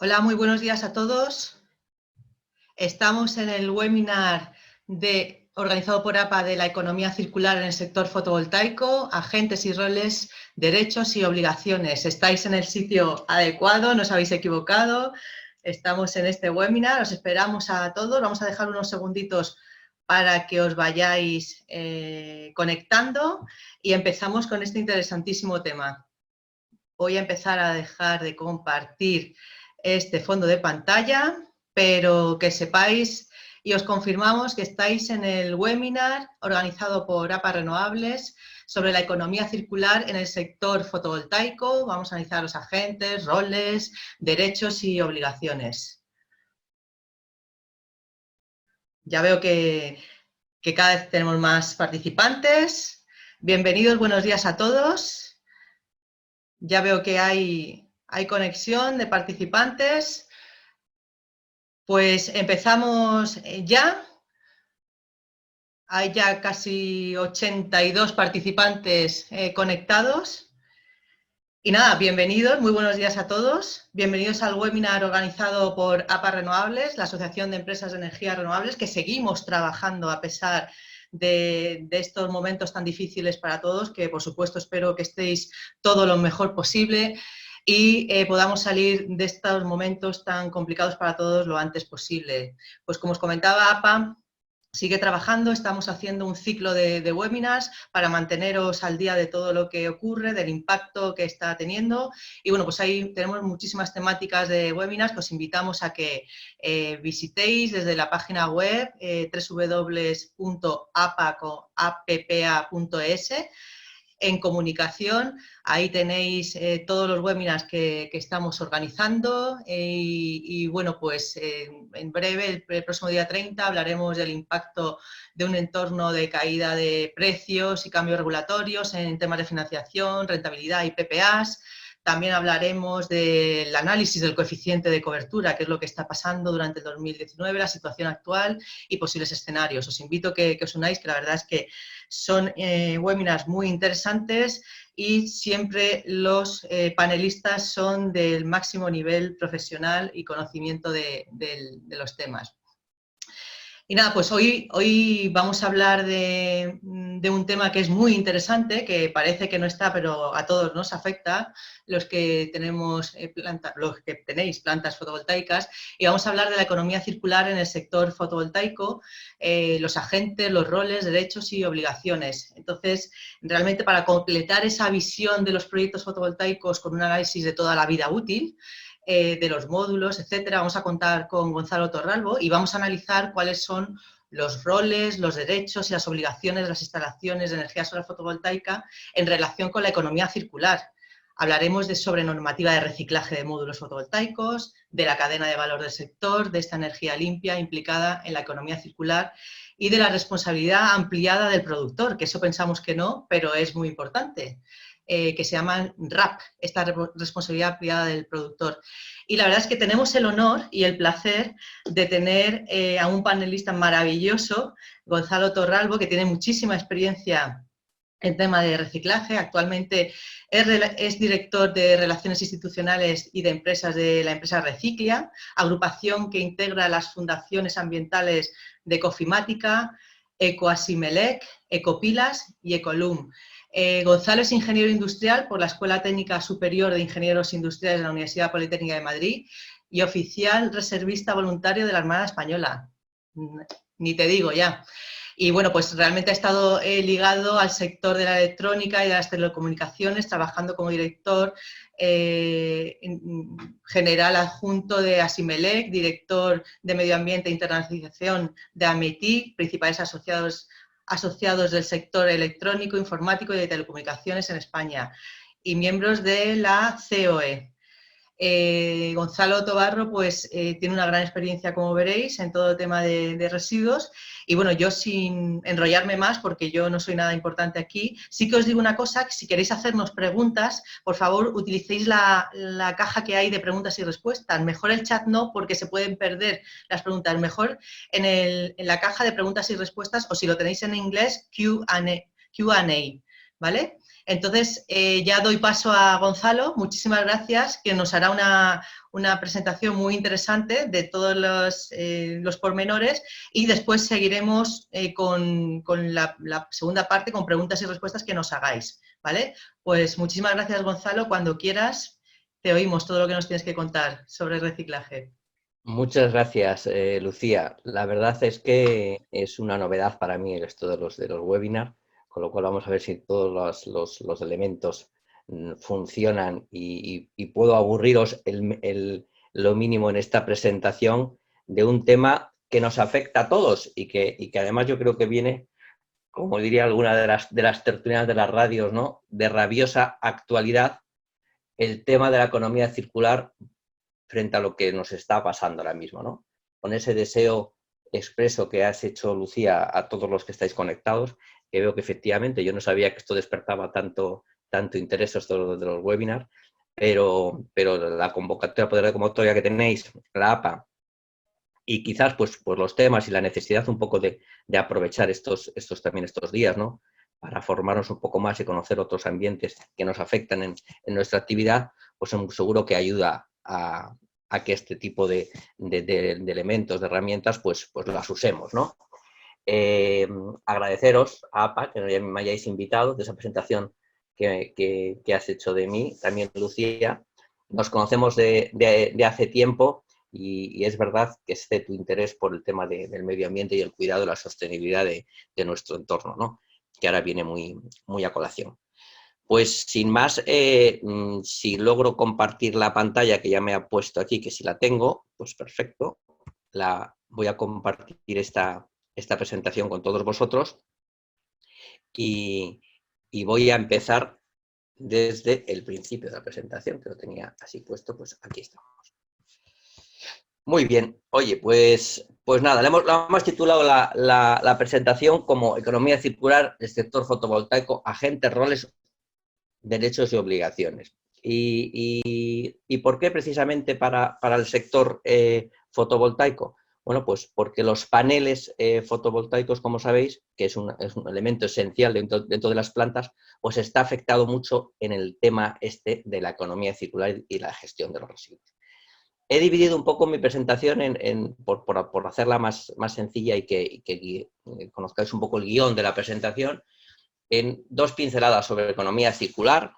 Hola, muy buenos días a todos. Estamos en el webinar organizado por APA de la economía circular en el sector fotovoltaico, agentes y roles, derechos y obligaciones. Estáis en el sitio adecuado, no os habéis equivocado. Estamos en este webinar, os esperamos a todos. Vamos a dejar unos segunditos para que os vayáis conectando y empezamos con este interesantísimo tema. Voy a empezar a dejar de compartir este fondo de pantalla, pero que sepáis y os confirmamos que estáis en el webinar organizado por APA Renovables sobre la economía circular en el sector fotovoltaico. Vamos a analizar los agentes, roles, derechos y obligaciones. Ya veo que cada vez tenemos más participantes. Bienvenidos, buenos días a todos. Ya veo que hay conexión de participantes. Pues empezamos ya. Hay ya casi 82 participantes conectados. Y nada, bienvenidos, muy buenos días a todos. Bienvenidos al webinar organizado por APA Renovables, la Asociación de Empresas de Energías Renovables, que seguimos trabajando a pesar de estos momentos tan difíciles para todos, que por supuesto espero que estéis todo lo mejor posible y podamos salir de estos momentos tan complicados para todos lo antes posible. Pues como os comentaba, APA sigue trabajando, estamos haciendo un ciclo de webinars para manteneros al día de todo lo que ocurre, del impacto que está teniendo. Y bueno, pues ahí tenemos muchísimas temáticas de webinars que os invitamos a que visitéis desde la página web www.appa.es. En comunicación, ahí tenéis todos los webinars que estamos organizando y bueno, pues en breve, el próximo día 30, hablaremos del impacto de un entorno de caída de precios y cambios regulatorios en temas de financiación, rentabilidad y PPAs. También hablaremos del análisis del coeficiente de cobertura, que es lo que está pasando durante el 2019, la situación actual y posibles escenarios. Os invito a que os unáis, que la verdad es que son webinars muy interesantes y siempre los panelistas son del máximo nivel profesional y conocimiento de los temas. Y nada, pues hoy vamos a hablar de un tema que es muy interesante, que parece que no está, pero a todos nos afecta, los que tenéis plantas fotovoltaicas, y vamos a hablar de la economía circular en el sector fotovoltaico, los agentes, los roles, derechos y obligaciones. Entonces, realmente para completar esa visión de los proyectos fotovoltaicos con un análisis de toda la vida útil, de los módulos, etcétera. Vamos a contar con Gonzalo Torralbo y vamos a analizar cuáles son los roles, los derechos y las obligaciones de las instalaciones de energía solar fotovoltaica en relación con la economía circular. Hablaremos sobre normativa de reciclaje de módulos fotovoltaicos, de la cadena de valor del sector, de esta energía limpia implicada en la economía circular y de la responsabilidad ampliada del productor, que eso pensamos que no, pero es muy importante. Que se llaman RAP, esta responsabilidad ampliada del productor. Y la verdad es que tenemos el honor y el placer de tener a un panelista maravilloso, Gonzalo Torralbo, que tiene muchísima experiencia en tema de reciclaje. Actualmente es director de Relaciones Institucionales y de Empresas de la empresa Reciclia, agrupación que integra las fundaciones ambientales de Cofimática, Ecoasimelec, Ecopilas y Ecolum. Gonzalo es ingeniero industrial por la Escuela Técnica Superior de Ingenieros Industriales de la Universidad Politécnica de Madrid y oficial reservista voluntario de la Armada Española. Ni te digo ya. Y bueno, pues realmente ha estado ligado al sector de la electrónica y de las telecomunicaciones, trabajando como director general adjunto de Asimelec, director de Medio Ambiente e Internacionalización de AMETIC, principales asociados del sector electrónico, informático y de telecomunicaciones en España, y miembros de la COE. Gonzalo Tobarro pues tiene una gran experiencia, como veréis, en todo el tema de residuos. Y bueno, yo sin enrollarme más, porque yo no soy nada importante aquí, sí que os digo una cosa, que si queréis hacernos preguntas, por favor, utilicéis la caja que hay de preguntas y respuestas. Mejor el chat no, porque se pueden perder las preguntas. Mejor en la caja de preguntas y respuestas, o si lo tenéis en inglés, Q&A, ¿vale? Entonces, ya doy paso a Gonzalo. Muchísimas gracias, que nos hará una presentación muy interesante de todos los pormenores y después seguiremos con la segunda parte, con preguntas y respuestas que nos hagáis, ¿vale? Pues muchísimas gracias, Gonzalo. Cuando quieras, te oímos todo lo que nos tienes que contar sobre el reciclaje. Muchas gracias, Lucía. La verdad es que es una novedad para mí esto de los webinars, con lo cual vamos a ver si todos los elementos funcionan y puedo aburriros lo mínimo en esta presentación de un tema que nos afecta a todos y que además yo creo que viene, como diría alguna de las tertulias de las radios, ¿no?, de rabiosa actualidad, el tema de la economía circular frente a lo que nos está pasando ahora mismo, ¿no? Con ese deseo expreso que has hecho, Lucía, a todos los que estáis conectados, que veo que efectivamente yo no sabía que esto despertaba tanto interés esto de los webinars, pero la convocatoria, poder de convocatoria que tenéis, la APA, y quizás pues los temas y la necesidad un poco de aprovechar también estos días, ¿no?, para formarnos un poco más y conocer otros ambientes que nos afectan en nuestra actividad, pues seguro que ayuda a que este tipo de elementos, de herramientas, pues las usemos, ¿no? Agradeceros a APA que me hayáis invitado, de esa presentación que has hecho de mí, también Lucía. Nos conocemos de hace tiempo y es verdad que este tu interés por el tema del medio ambiente y el cuidado de la sostenibilidad de nuestro entorno, ¿no?, que ahora viene muy a colación. Pues sin más, si logro compartir la pantalla que ya me ha puesto aquí, que si la tengo, pues perfecto. Voy a compartir esta presentación con todos vosotros y voy a empezar desde el principio de la presentación, que lo tenía así puesto, pues aquí estamos. Muy bien. Oye, pues nada, le hemos titulado la presentación como Economía circular del sector fotovoltaico, agentes, roles, derechos y obligaciones. ¿Y por qué precisamente para el sector fotovoltaico? Bueno, pues porque los paneles fotovoltaicos, como sabéis, que es un elemento esencial dentro de las plantas, pues está afectado mucho en el tema de la economía circular y la gestión de los residuos. He dividido un poco mi presentación por hacerla más sencilla y que conozcáis un poco el guión de la presentación, en 2 pinceladas sobre economía circular,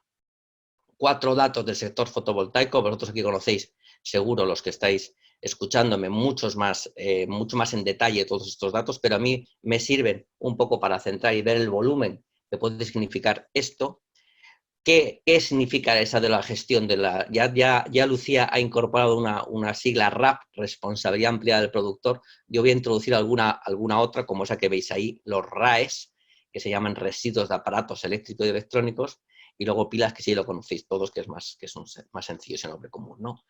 4 datos del sector fotovoltaico. Vosotros aquí conocéis, seguro, los que estáis escuchándome, mucho más en detalle todos estos datos, pero a mí me sirven un poco para centrar y ver el volumen que puede significar esto. ¿Qué significa esa de la gestión de la...? Ya Lucía ha incorporado una sigla RAP, responsabilidad ampliada del productor. Yo voy a introducir alguna otra, como esa que veis ahí, los RAEs, que se llaman residuos de aparatos eléctricos y electrónicos, y luego pilas, que sí lo conocéis todos, que es más sencillo ese nombre común, ¿no?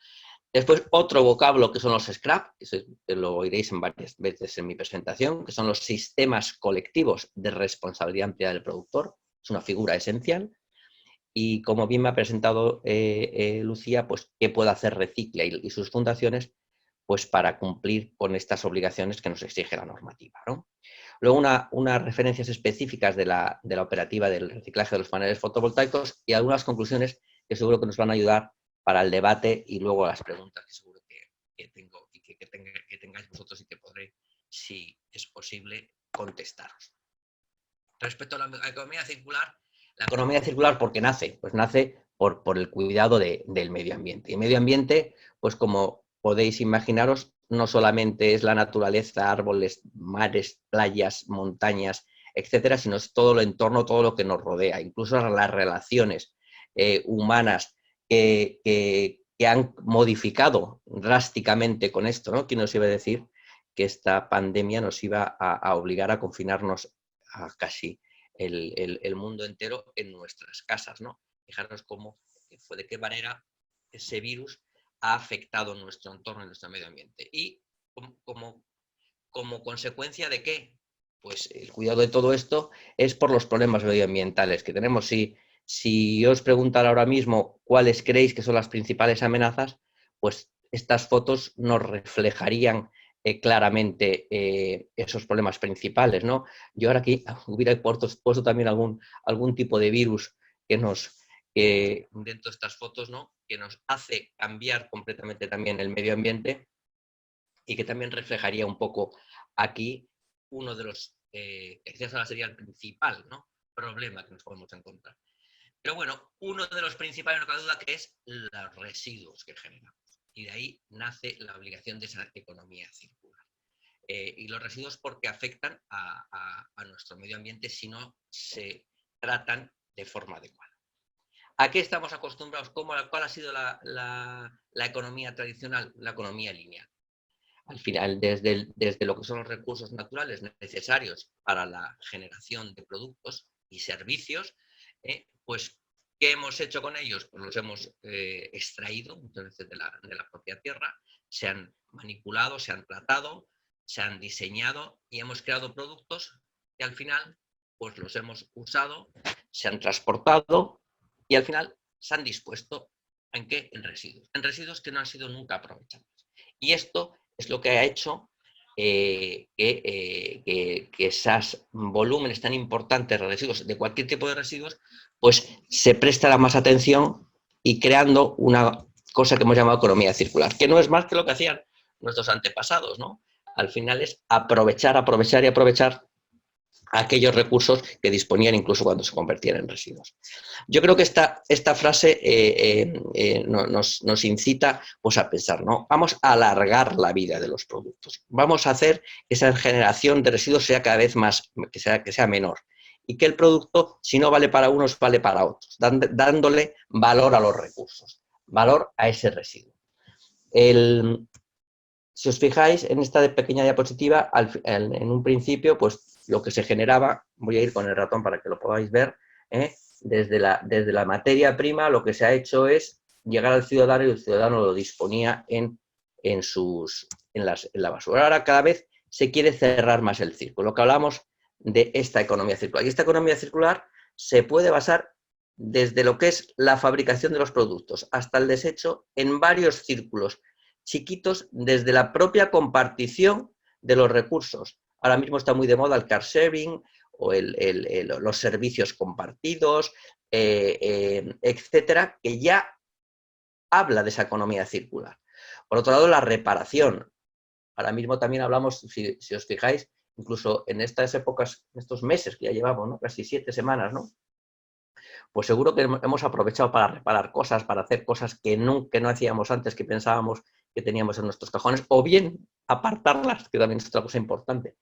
Después, otro vocablo que son los scrap, que lo oiréis en varias veces en mi presentación, que son los sistemas colectivos de responsabilidad ampliada del productor. Es una figura esencial. Y como bien me ha presentado Lucía, pues qué puede hacer Recicla y sus fundaciones pues para cumplir con estas obligaciones que nos exige la normativa, ¿no? Luego unas referencias específicas de la operativa del reciclaje de los paneles fotovoltaicos y algunas conclusiones que seguro que nos van a ayudar para el debate y luego las preguntas que seguro que tengo y que tengáis vosotros y que podré, si es posible, contestaros. Respecto a la economía circular, la economía circular, ¿por qué nace? Pues nace por el cuidado del medio ambiente. Y medio ambiente, pues como podéis imaginaros, no solamente es la naturaleza, árboles, mares, playas, montañas, etcétera, sino es todo el entorno, todo lo que nos rodea, incluso las relaciones humanas que han modificado drásticamente con esto, ¿no? ¿Quién nos iba a decir que esta pandemia nos iba a obligar a confinarnos a casi el mundo entero en nuestras casas, ¿no? Fijaros de qué manera ese virus ha afectado nuestro entorno, nuestro medio ambiente. Y como consecuencia de qué, pues el cuidado de todo esto es por los problemas medioambientales que tenemos. Si yo os preguntara ahora mismo cuáles creéis que son las principales amenazas, pues estas fotos nos reflejarían claramente esos problemas principales, ¿no? Yo ahora aquí hubiera puesto también algún tipo de virus dentro de estas fotos, ¿no? Que nos hace cambiar completamente también el medio ambiente y que también reflejaría un poco aquí uno de los, quizás ahora sería el principal, ¿no? Problema que nos podemos encontrar. Pero bueno, uno de los principales, no cabe duda, que es los residuos que generamos. Y de ahí nace la obligación de esa economía circular. Y los residuos porque afectan a nuestro medio ambiente si no se tratan de forma adecuada. ¿A qué estamos acostumbrados? ¿Cuál ha sido la economía tradicional? La economía lineal. Al final, desde lo que son los recursos naturales necesarios para la generación de productos y servicios, pues, ¿qué hemos hecho con ellos? Pues los hemos extraído muchas veces de la propia tierra, se han manipulado, se han tratado, se han diseñado y hemos creado productos que al final pues los hemos usado, se han transportado y al final se han dispuesto ¿en qué? En residuos que no han sido nunca aprovechados. Y esto es lo que ha hecho que esos volúmenes tan importantes de residuos, de cualquier tipo de residuos, pues se presta más atención y creando una cosa que hemos llamado economía circular, que no es más que lo que hacían nuestros antepasados, ¿no? Al final es aprovechar y aprovechar aquellos recursos que disponían incluso cuando se convertían en residuos. Yo creo que esta frase nos incita pues, a pensar, ¿no? Vamos a alargar la vida de los productos, vamos a hacer que esa generación de residuos sea cada vez más, que sea menor, y que el producto, si no vale para unos, vale para otros, dándole valor a los recursos, valor a ese residuo. Si os fijáis en esta pequeña diapositiva, en un principio, pues lo que se generaba, voy a ir con el ratón para que lo podáis ver, desde la materia prima lo que se ha hecho es llegar al ciudadano y el ciudadano lo disponía en la basura. Ahora cada vez se quiere cerrar más el círculo, lo que hablamos de esta economía circular. Y esta economía circular se puede basar desde lo que es la fabricación de los productos hasta el desecho en varios círculos chiquitos desde la propia compartición de los recursos. Ahora mismo está muy de moda el car sharing o los servicios compartidos, etcétera, que ya habla de esa economía circular. Por otro lado, la reparación. Ahora mismo también hablamos, si os fijáis, incluso en estas épocas, en estos meses que ya llevamos, ¿no? Casi 7 semanas, ¿no? Pues seguro que hemos aprovechado para reparar cosas, para hacer cosas que no hacíamos antes, que pensábamos que teníamos en nuestros cajones, o bien apartarlas, que también es otra cosa importante,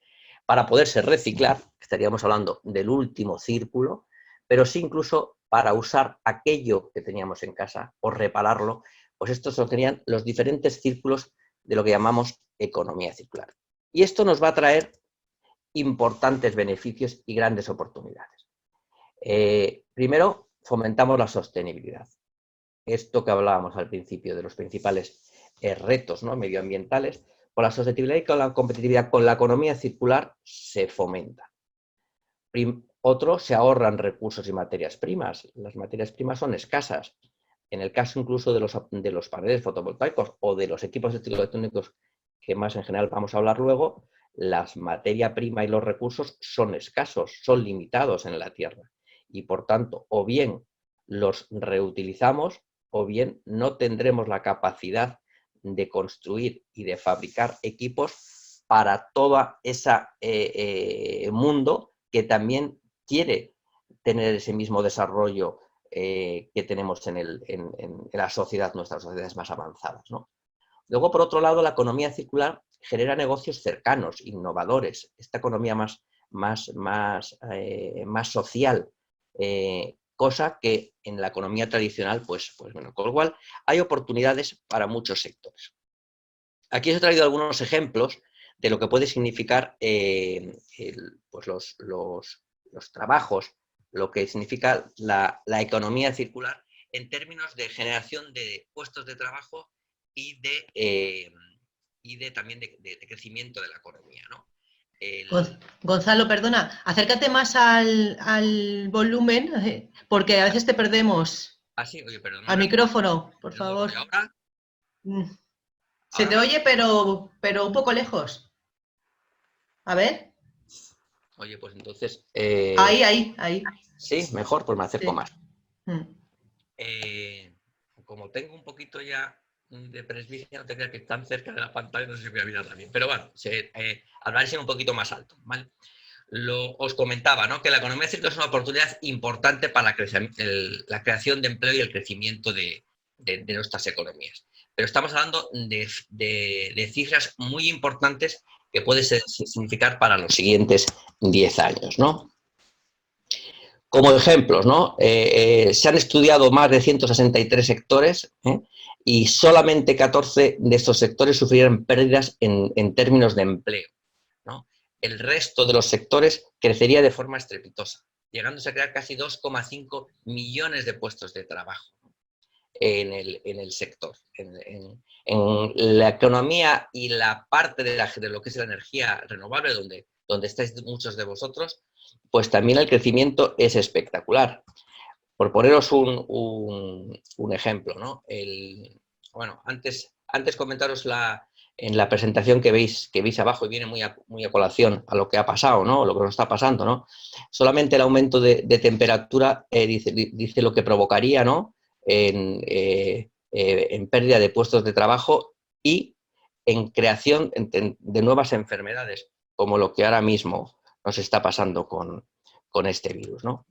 para poderse reciclar, estaríamos hablando del último círculo, pero sí incluso para usar aquello que teníamos en casa o repararlo, pues estos serían los diferentes círculos de lo que llamamos economía circular. Y esto nos va a traer importantes beneficios y grandes oportunidades. Primero, fomentamos la sostenibilidad. Esto que hablábamos al principio de los principales retos, ¿no? Medioambientales, con la sostenibilidad y con la competitividad, con la economía circular, se fomenta. Otro, se ahorran recursos y materias primas. Las materias primas son escasas. En el caso incluso de los paneles fotovoltaicos o de los equipos electrónicos, que más en general vamos a hablar luego, las materia prima y los recursos son escasos, son limitados en la Tierra. Y por tanto, o bien los reutilizamos o bien no tendremos la capacidad de construir y de fabricar equipos para todo ese mundo que también quiere tener ese mismo desarrollo que tenemos en la sociedad, nuestras sociedades más avanzadas, ¿no? Luego, por otro lado, la economía circular genera negocios cercanos, innovadores, esta economía más social, cosa que en la economía tradicional, pues bueno, con lo cual hay oportunidades para muchos sectores. Aquí os he traído algunos ejemplos de lo que puede significar pues los trabajos, lo que significa la economía circular en términos de generación de puestos de trabajo y también de crecimiento de la economía, ¿no? Gonzalo, perdona, acércate más al volumen, porque a veces te perdemos. Sí, oye, perdón. Al micrófono, por favor. ¿Ahora? Se te oye, pero un poco lejos. A ver. Oye, pues entonces... Ahí. Sí, mejor, pues me acerco más. Como tengo un poquito ya de presbicia, no te creas que tan cerca de la pantalla, no sé si voy a mirar también. Pero bueno, hablaré siempre un poquito más alto, ¿vale? Os comentaba, ¿no?, que la economía circular es una oportunidad importante para la creación de empleo y el crecimiento de nuestras economías. Pero estamos hablando de cifras muy importantes que puede significar para los siguientes 10 años, ¿no? Como ejemplos, ¿no? Se han estudiado más de 163 sectores, y solamente 14 de estos sectores sufrieron pérdidas en términos de empleo, ¿no? El resto de los sectores crecería de forma estrepitosa, llegándose a crear casi 2,5 millones de puestos de trabajo en el sector. En la economía y la parte de lo que es la energía renovable, donde estáis muchos de vosotros, pues también el crecimiento es espectacular. Por poneros un ejemplo, ¿no? Bueno, antes comentaros en la presentación que veis abajo, y viene muy a colación a lo que ha pasado, ¿no? Lo que nos está pasando, ¿no? Solamente el aumento de temperatura dice lo que provocaría, ¿no?, en pérdida de puestos de trabajo y en creación de nuevas enfermedades, como lo que ahora mismo nos está pasando con este virus, ¿no?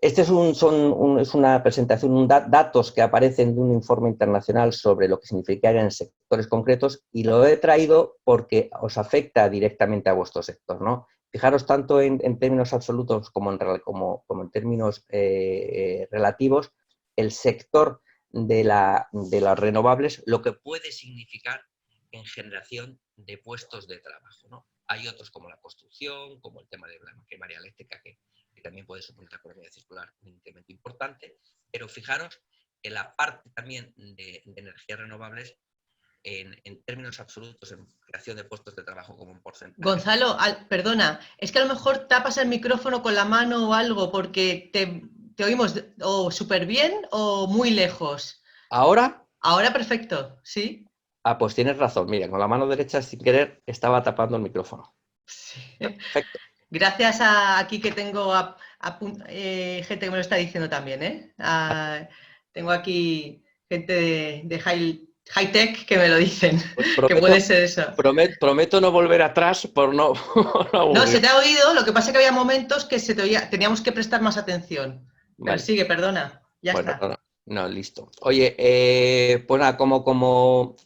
Este es una presentación, datos que aparecen de un informe internacional sobre lo que significaría en sectores concretos, y lo he traído porque os afecta directamente a vuestro sector, ¿no? Fijaros tanto en términos absolutos como en términos relativos, el sector de las renovables, lo que puede significar en generación de puestos de trabajo, ¿no? Hay otros como la construcción, como el tema de la maquinaria eléctrica, que también puede suponer la economía circular un incremento importante, pero fijaros en la parte también de energías renovables, en términos absolutos, en creación de puestos de trabajo como un porcentaje. Gonzalo, perdona, es que a lo mejor tapas el micrófono con la mano o algo, porque te oímos o súper bien o muy lejos. ¿Ahora? Ahora perfecto, ¿sí? Ah, pues tienes razón. Mira, con la mano derecha, sin querer, estaba tapando el micrófono. Sí. Perfecto. Gracias a aquí que tengo gente que me lo está diciendo también, ¿eh? Tengo aquí gente de high tech que me lo dicen, Pues que puede ser eso. prometo no volver atrás por no, por no No, se aburrir. te ha oído, lo que pasa es que había momentos que se te oía, teníamos que prestar más atención. Pero Vale. sigue, perdona, ya Bueno, está. no, listo. Oye, pues nada, como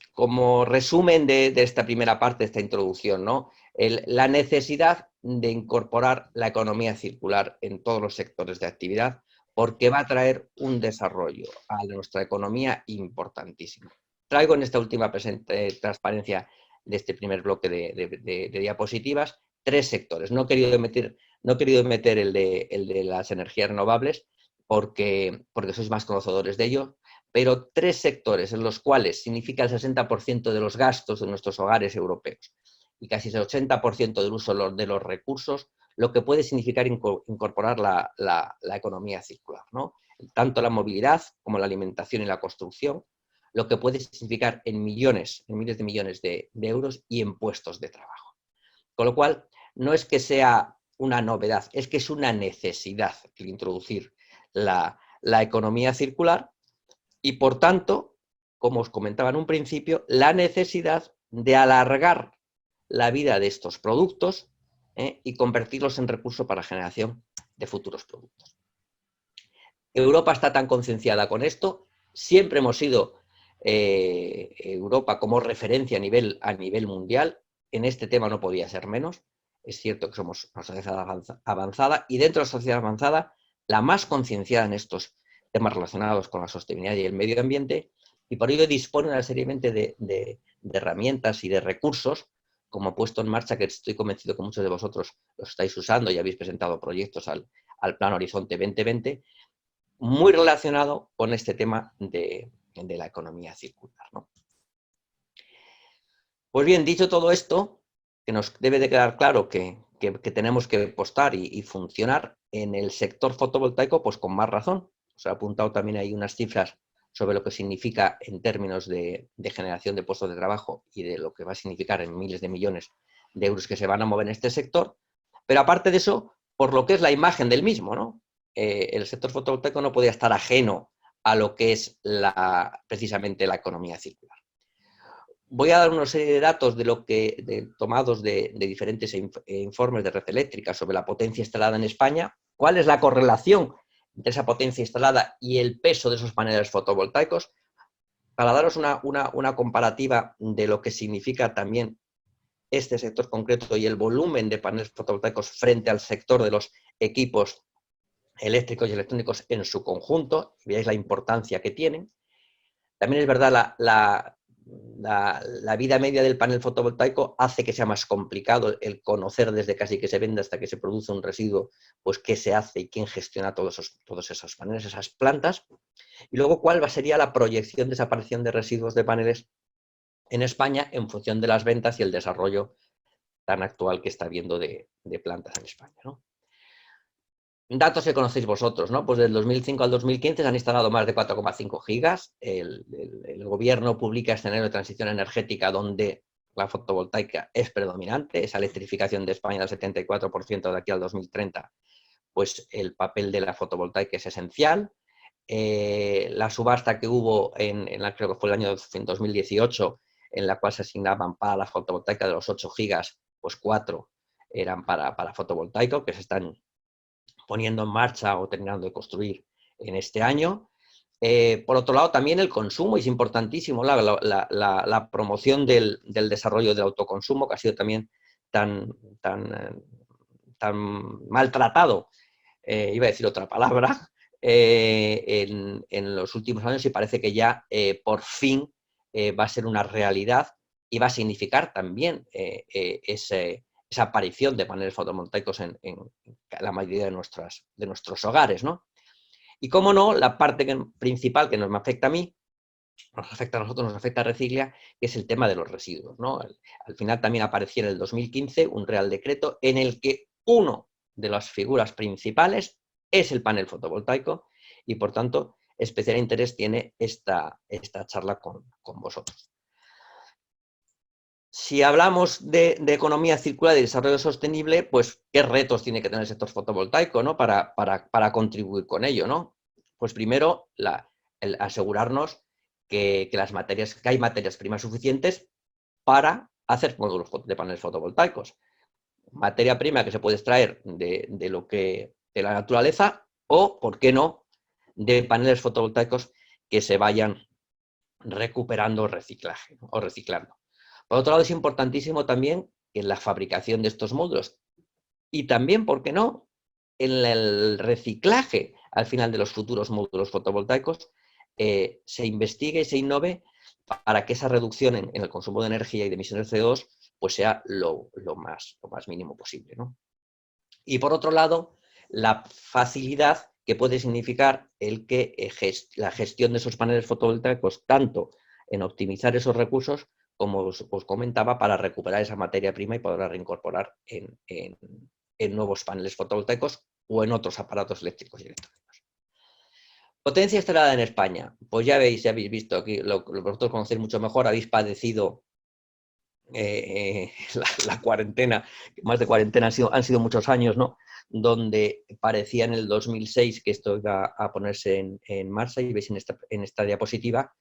resumen de esta primera parte, de esta introducción, ¿no? La necesidad de incorporar la economía circular en todos los sectores de actividad, porque va a traer un desarrollo a nuestra economía importantísimo. Traigo en esta última transparencia de este primer bloque de diapositivas 3 sectores. No he querido meter el de las energías renovables, porque sois más conocedores de ello, pero 3 sectores en los cuales significa el 60% de los gastos de nuestros hogares europeos y casi el 80% del uso de los recursos, lo que puede significar incorporar la economía circular, ¿no? Tanto la movilidad como la alimentación y la construcción, lo que puede significar en miles de millones de euros y en puestos de trabajo. Con lo cual, no es que sea una novedad, es que es una necesidad el introducir la economía circular y, por tanto, como os comentaba en un principio, la necesidad de alargar la vida de estos productos y convertirlos en recurso para generación de futuros productos. Europa está tan concienciada con esto, siempre hemos sido Europa como referencia a nivel mundial, en este tema no podía ser menos. Es cierto que somos una sociedad avanzada y dentro de la sociedad avanzada la más concienciada en estos temas relacionados con la sostenibilidad y el medio ambiente, y por ello dispone una serie de herramientas y de recursos, como he puesto en marcha, que estoy convencido que muchos de vosotros los estáis usando y habéis presentado proyectos al Plan Horizonte 2020, muy relacionado con este tema de la economía circular, ¿no? Pues bien, dicho todo esto, que nos debe de quedar claro que tenemos que apostar y funcionar en el sector fotovoltaico, pues con más razón. Os he apuntado también ahí unas cifras sobre lo que significa en términos de generación de puestos de trabajo y de lo que va a significar en miles de millones de euros que se van a mover en este sector, pero aparte de eso, por lo que es la imagen del mismo, ¿no? el sector fotovoltaico no podía estar ajeno a lo que es precisamente la economía circular. Voy a dar una serie de datos tomados de diferentes informes de Red Eléctrica sobre la potencia instalada en España. ¿Cuál es la correlación entre esa potencia instalada y el peso de esos paneles fotovoltaicos? Para daros una comparativa de lo que significa también este sector concreto y el volumen de paneles fotovoltaicos frente al sector de los equipos eléctricos y electrónicos en su conjunto, veáis la importancia que tienen. También es verdad, la vida media del panel fotovoltaico hace que sea más complicado el conocer desde casi que se vende hasta que se produce un residuo, pues qué se hace y quién gestiona todos esos paneles, esas plantas. Y luego, cuál sería la proyección de desaparición de residuos de paneles en España en función de las ventas y el desarrollo tan actual que está habiendo de plantas en España, ¿no? Datos que conocéis vosotros, ¿no? Pues del 2005 al 2015 se han instalado más de 4,5 gigas. El gobierno publica escenario de transición energética donde la fotovoltaica es predominante, esa electrificación de España del 74% de aquí al 2030, pues el papel de la fotovoltaica es esencial. La subasta que hubo creo que fue el año 2018, en la cual se asignaban para la fotovoltaica de los 8 gigas, pues 4 eran para fotovoltaico, que se están poniendo en marcha o terminando de construir en este año. Por otro lado, también el consumo es importantísimo, la promoción del desarrollo del autoconsumo, que ha sido también tan maltratado, iba a decir otra palabra, en los últimos años, y parece que ya por fin va a ser una realidad y va a significar también esa aparición de paneles fotovoltaicos en la mayoría de nuestros hogares, ¿no? Y cómo no, la parte principal que nos afecta a mí, nos afecta a nosotros, nos afecta a Reciclia, que es el tema de los residuos, ¿no? Al final también apareció en el 2015 un Real Decreto en el que uno de las figuras principales es el panel fotovoltaico y, por tanto, especial interés tiene esta charla con vosotros. Si hablamos de economía circular y desarrollo sostenible, pues qué retos tiene que tener el sector fotovoltaico, ¿no? para contribuir con ello, ¿no? Pues primero, el asegurarnos que hay materias primas suficientes para hacer módulos de paneles fotovoltaicos. Materia prima que se puede extraer de la naturaleza o, ¿por qué no?, de paneles fotovoltaicos que se vayan recuperando o reciclando. Por otro lado, es importantísimo también en la fabricación de estos módulos y también, ¿por qué no?, en el reciclaje al final de los futuros módulos fotovoltaicos, se investigue y se innove para que esa reducción en el consumo de energía y de emisiones de CO2 pues sea lo más mínimo posible, ¿no? Y por otro lado, la facilidad que puede significar el que la gestión de esos paneles fotovoltaicos, tanto en optimizar esos recursos, como os comentaba, para recuperar esa materia prima y poderla reincorporar en nuevos paneles fotovoltaicos o en otros aparatos eléctricos y electrónicos. Potencia instalada en España. Pues ya habéis visto aquí, vosotros conocéis mucho mejor, habéis padecido la cuarentena, más de cuarentena han sido muchos años, ¿no? Donde parecía en el 2006 que esto iba a ponerse en marcha, y veis en esta diapositiva,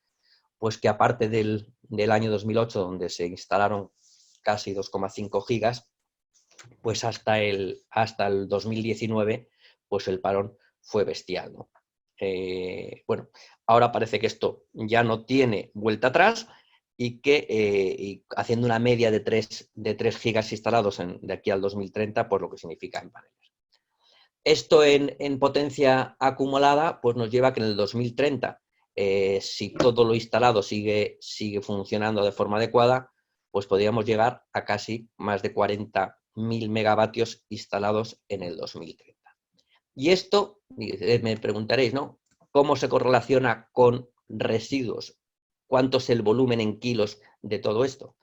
pues que aparte del año 2008, donde se instalaron casi 2,5 gigas, pues hasta el 2019, pues el parón fue bestial, ¿no? Bueno, ahora parece que esto ya no tiene vuelta atrás y que haciendo una media de 3 gigas instalados de aquí al 2030, pues lo que significa en paneles. Esto en potencia acumulada, pues nos lleva a que en el 2030, si todo lo instalado sigue funcionando de forma adecuada, pues podríamos llegar a casi más de 40.000 megavatios instalados en el 2030. Y esto, me preguntaréis, ¿no?, ¿cómo se correlaciona con residuos? ¿Cuánto es el volumen en kilos de todo esto?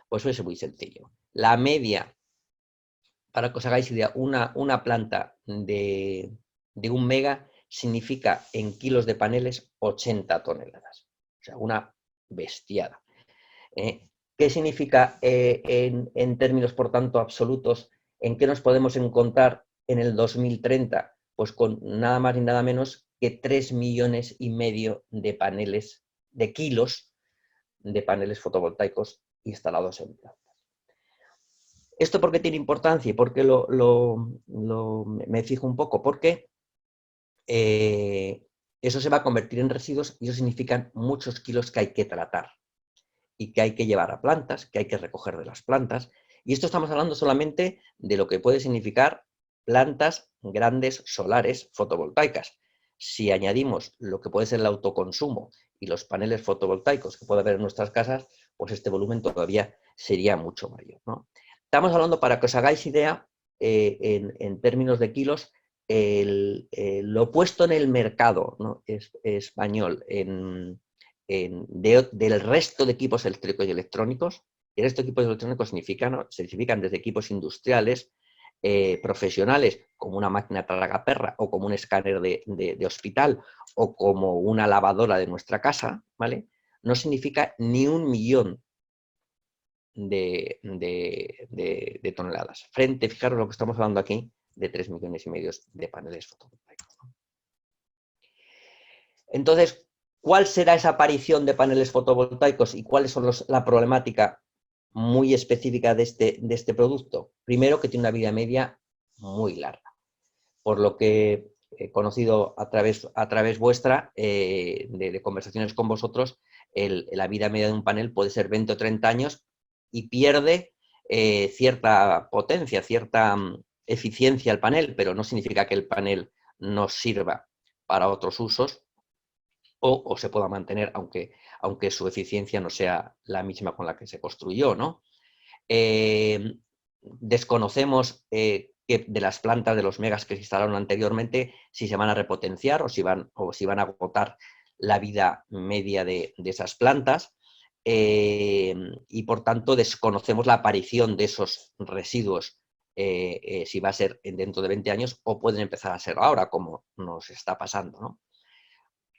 Pues eso es muy sencillo. La media, para que os hagáis idea, una planta de 1 mega significa en kilos de paneles 80 toneladas. O sea, una bestiada. ¿Qué significa en términos, por tanto, absolutos? ¿En qué nos podemos encontrar en el 2030? pues con nada más ni nada menos que 3,5 millones de paneles, de kilos de paneles fotovoltaicos instalados en plantas. ¿Esto por qué tiene importancia y por qué me fijo un poco? Porque eso se va a convertir en residuos y eso significan muchos kilos que hay que tratar y que hay que llevar a plantas, que hay que recoger de las plantas. Y esto estamos hablando solamente de lo que puede significar plantas grandes solares fotovoltaicas. Si añadimos lo que puede ser el autoconsumo y los paneles fotovoltaicos que puede haber en nuestras casas, pues este volumen todavía sería mucho mayor, ¿no? Estamos hablando, para que os hagáis idea, en términos de kilos, lo puesto en el mercado, ¿no?, español del resto de equipos eléctricos y electrónicos. El resto de equipos electrónicos significan desde equipos industriales, profesionales, como una máquina tragaperra o como un escáner de hospital o como una lavadora de nuestra casa, ¿vale? No significa ni 1 millón de toneladas. Fijaros lo que estamos hablando aquí, de 3,5 millones de paneles fotovoltaicos. Entonces, ¿cuál será esa aparición de paneles fotovoltaicos y cuáles son la problemática muy específica de este producto? Primero, que tiene una vida media muy larga. Por lo que he conocido a través vuestra, de conversaciones con vosotros, la vida media de un panel puede ser 20 o 30 años y pierde cierta potencia, cierta eficiencia el panel, pero no significa que el panel no sirva para otros usos o se pueda mantener, aunque su eficiencia no sea la misma con la que se construyó, ¿no? Desconocemos que de las plantas de los megas que se instalaron anteriormente, si se van a repotenciar o si van a agotar la vida media de esas plantas, y por tanto desconocemos la aparición de esos residuos, si va a ser dentro de 20 años o pueden empezar a ser ahora, como nos está pasando, ¿no?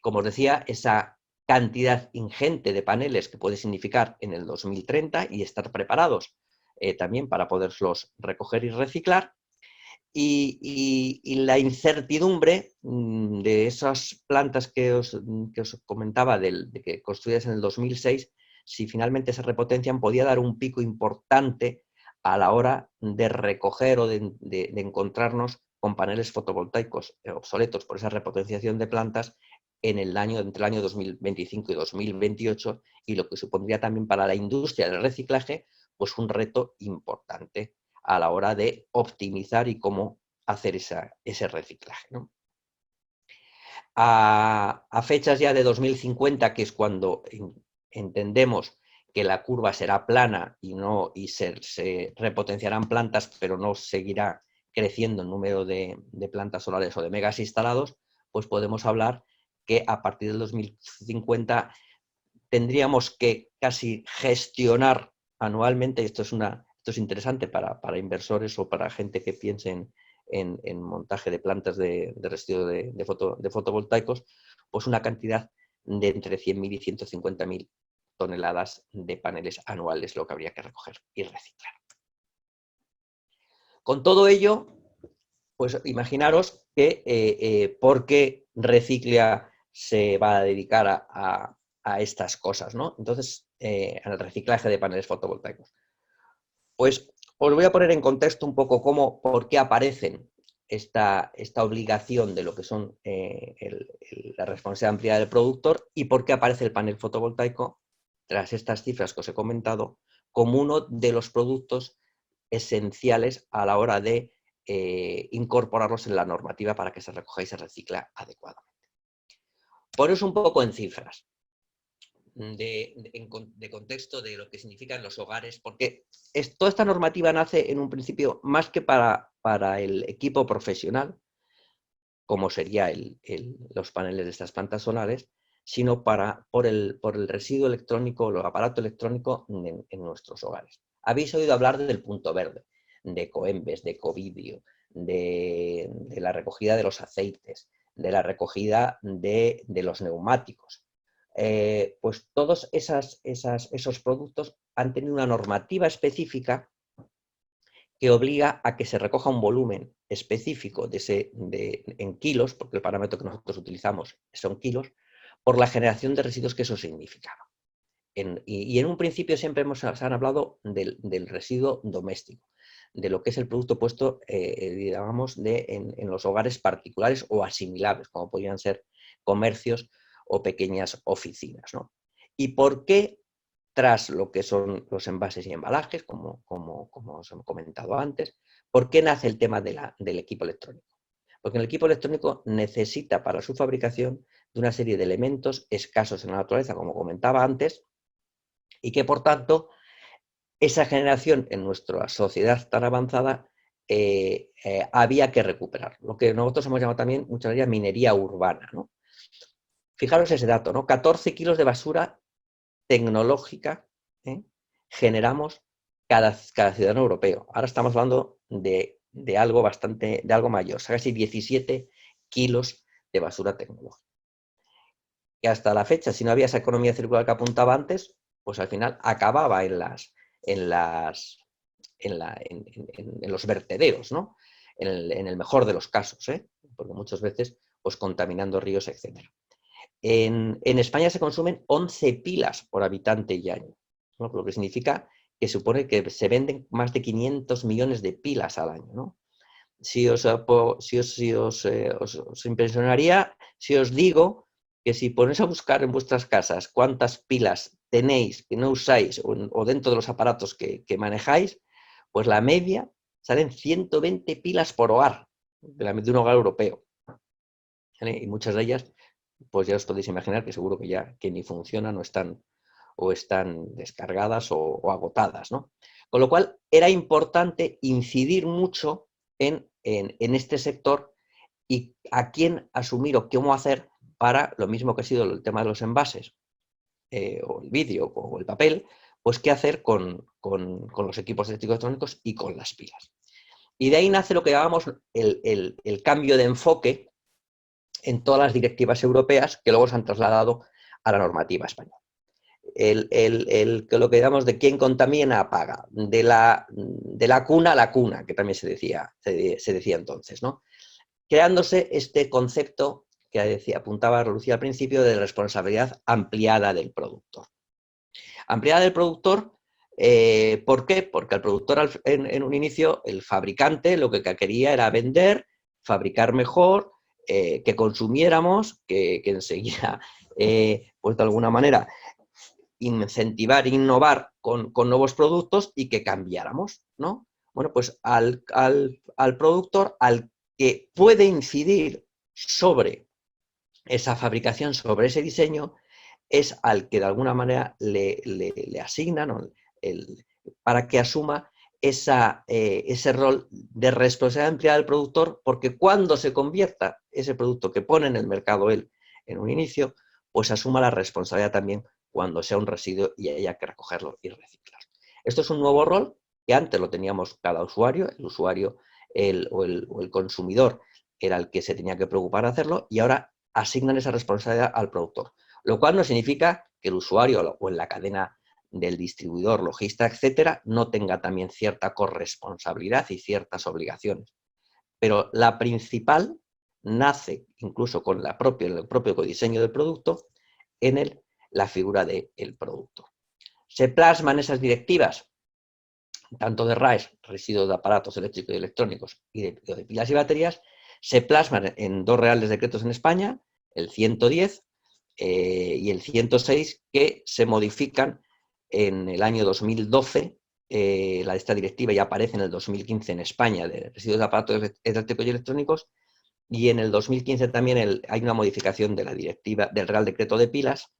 Como os decía, esa cantidad ingente de paneles que puede significar en el 2030 y estar preparados también para poderlos recoger y reciclar. Y la incertidumbre de esas plantas que os comentaba, de que construidas en el 2006, si finalmente se repotencian, podía dar un pico importante a la hora de recoger o de encontrarnos con paneles fotovoltaicos obsoletos por esa repotenciación de plantas entre el año 2025 y 2028, y lo que supondría también para la industria del reciclaje, pues un reto importante a la hora de optimizar y cómo hacer ese reciclaje, ¿no? A fechas ya de 2050, que es cuando entendemos que la curva será plana y se repotenciarán plantas, pero no seguirá creciendo el número de plantas solares o de megas instalados, pues podemos hablar que a partir del 2050 tendríamos que casi gestionar anualmente, esto es interesante para inversores o para gente que piense en montaje de plantas de residuos de fotovoltaicos, pues una cantidad de entre 100.000 y 150.000 toneladas de paneles anuales, lo que habría que recoger y reciclar. Con todo ello, pues imaginaros que por qué Reciclia se va a dedicar a estas cosas, ¿no? Entonces, al reciclaje de paneles fotovoltaicos. Pues os voy a poner en contexto un poco por qué aparecen esta obligación de lo que son la responsabilidad ampliada del productor y por qué aparece el panel fotovoltaico, tras estas cifras que os he comentado, como uno de los productos esenciales a la hora de incorporarlos en la normativa para que se recoja y se recicla adecuadamente. Poneros un poco en cifras de contexto de lo que significan los hogares, porque toda esta normativa nace en un principio más que para el equipo profesional, como sería los paneles de estas plantas solares, sino por el residuo electrónico, el aparato electrónico en nuestros hogares. Habéis oído hablar del punto verde, de Ecoembes, de Ecovidrio, de la recogida de los aceites, de la recogida de los neumáticos. Pues todos esos productos han tenido una normativa específica que obliga a que se recoja un volumen específico en kilos, porque el parámetro que nosotros utilizamos son kilos, por la generación de residuos que eso significaba. Y en un principio siempre se han hablado del residuo doméstico, de lo que es el producto puesto, digamos, en los hogares particulares o asimilables, como podrían ser comercios o pequeñas oficinas, ¿no? ¿Y por qué, tras lo que son los envases y embalajes, como os he comentado antes, por qué nace el tema del equipo electrónico? Porque el equipo electrónico necesita para su fabricación de una serie de elementos escasos en la naturaleza, como comentaba antes, y que por tanto esa generación en nuestra sociedad tan avanzada había que recuperar. Lo que nosotros hemos llamado también muchas veces minería urbana, ¿no? Fijaros ese dato, ¿no? 14 kilos de basura tecnológica generamos cada ciudadano europeo. Ahora estamos hablando de algo mayor, casi 17 kilos de basura tecnológica. Que hasta la fecha, si no había esa economía circular que apuntaba antes, pues al final acababa en los vertederos, ¿no? En el mejor de los casos, porque muchas veces pues contaminando ríos, etc. En España se consumen 11 pilas por habitante y año, ¿no? Lo que significa que supone que se venden más de 500 millones de pilas al año, ¿no? Si os impresionaría si os digo que si ponéis a buscar en vuestras casas cuántas pilas tenéis que no usáis o dentro de los aparatos que manejáis, pues la media salen 120 pilas por hogar de un hogar europeo. ¿Vale? Y muchas de ellas, pues ya os podéis imaginar que seguro que ni funcionan o están descargadas o agotadas, ¿no? Con lo cual era importante incidir mucho en este sector y a quién asumir o cómo hacer para lo mismo que ha sido el tema de los envases, o el vídeo o el papel, pues qué hacer con los equipos electrónicos y con las pilas. Y de ahí nace lo que llamamos el cambio de enfoque en todas las directivas europeas que luego se han trasladado a la normativa española. Lo que llamamos de quién contamina paga, de la cuna a la cuna, que también se decía entonces, ¿no? Creándose este concepto que apuntaba Lucía al principio de responsabilidad ampliada del productor. Ampliada del productor, ¿por qué? Porque el productor en un inicio, el fabricante, lo que quería era vender, fabricar mejor, que consumiéramos, que enseguida, pues de alguna manera, incentivar, innovar con nuevos productos y que cambiáramos, ¿no? Bueno, pues al productor, al que puede incidir sobre esa fabricación, sobre ese diseño, es al que de alguna manera le asignan, ¿no? Para que asuma ese rol de responsabilidad ampliada del productor, porque cuando se convierta ese producto que pone en el mercado él en un inicio, pues asuma la responsabilidad también cuando sea un residuo y haya que recogerlo y reciclarlo. Esto es un nuevo rol que antes lo teníamos cada usuario, el usuario o el consumidor era el que se tenía que preocupar de hacerlo, y ahora asignan esa responsabilidad al productor. Lo cual no significa que el usuario o en la cadena del distribuidor, logista, etcétera, no tenga también cierta corresponsabilidad y ciertas obligaciones. Pero la principal nace incluso con el propio codiseño del producto en la figura del productor. Se plasman esas directivas, tanto de RAES, residuos de aparatos eléctricos y electrónicos, y de pilas y baterías, se plasman en dos reales decretos en España, el 110 y el 106, que se modifican en el año 2012. Esta directiva ya aparece en el 2015 en España, de residuos de aparatos eléctricos y electrónicos, y en el 2015 también hay una modificación de la directiva del Real Decreto de Pilas,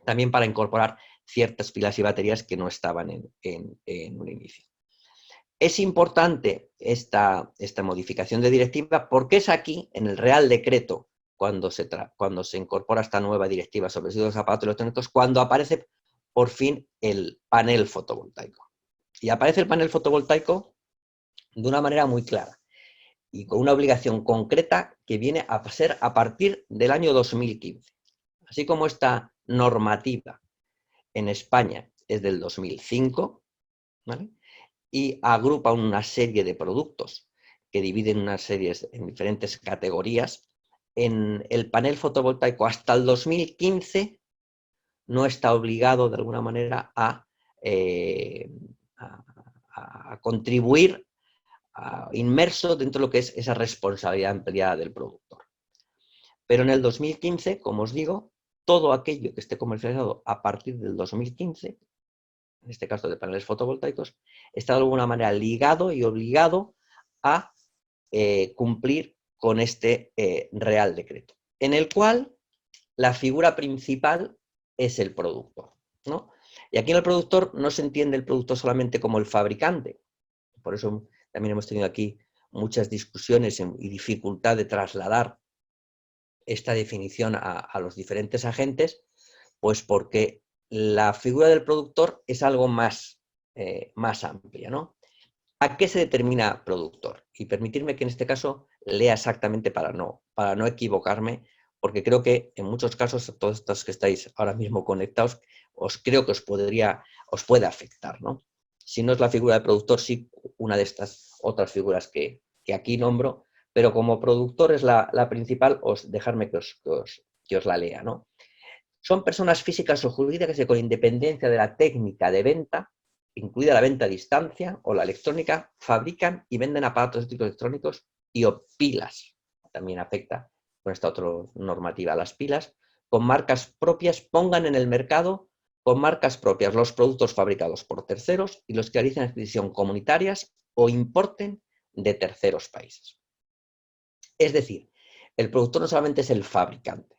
también para incorporar ciertas pilas y baterías que no estaban en un inicio. Es importante esta modificación de directiva porque es aquí, en el Real Decreto, cuando se incorpora esta nueva directiva sobre residuos de aparatos electrónicos, cuando aparece por fin el panel fotovoltaico. Y aparece el panel fotovoltaico de una manera muy clara y con una obligación concreta que viene a ser a partir del año 2015. Así como esta normativa en España es del 2005, ¿vale? y agrupa una serie de productos que dividen unas series en diferentes categorías. En el panel fotovoltaico hasta el 2015 no está obligado de alguna manera a contribuir inmerso dentro de lo que es esa responsabilidad ampliada del productor. Pero en el 2015, como os digo, todo aquello que esté comercializado a partir del 2015, en este caso de paneles fotovoltaicos, está de alguna manera ligado y obligado a cumplir con este Real Decreto, en el cual la figura principal es el productor, ¿no? Y aquí en el productor no se entiende el productor solamente como el fabricante. Por eso también hemos tenido aquí muchas discusiones y dificultad de trasladar esta definición a los diferentes agentes, pues porque la figura del productor es algo más amplia, ¿no? ¿A qué se determina productor? Y permitirme que en este caso lea exactamente para no equivocarme, porque creo que en muchos casos, todos estos que estáis ahora mismo conectados, creo que os puede afectar, ¿no? Si no es la figura de productor, sí una de estas otras figuras que aquí nombro, pero como productor es la principal, dejarme que os la lea, ¿no? Son personas físicas o jurídicas que con independencia de la técnica de venta, incluida la venta a distancia o la electrónica, fabrican y venden aparatos electrónicos y o pilas. También afecta con esta otra normativa las pilas, con marcas propias, pongan en el mercado con marcas propias los productos fabricados por terceros y los que realicen adquisición comunitarias o importen de terceros países. Es decir, el productor no solamente es el fabricante,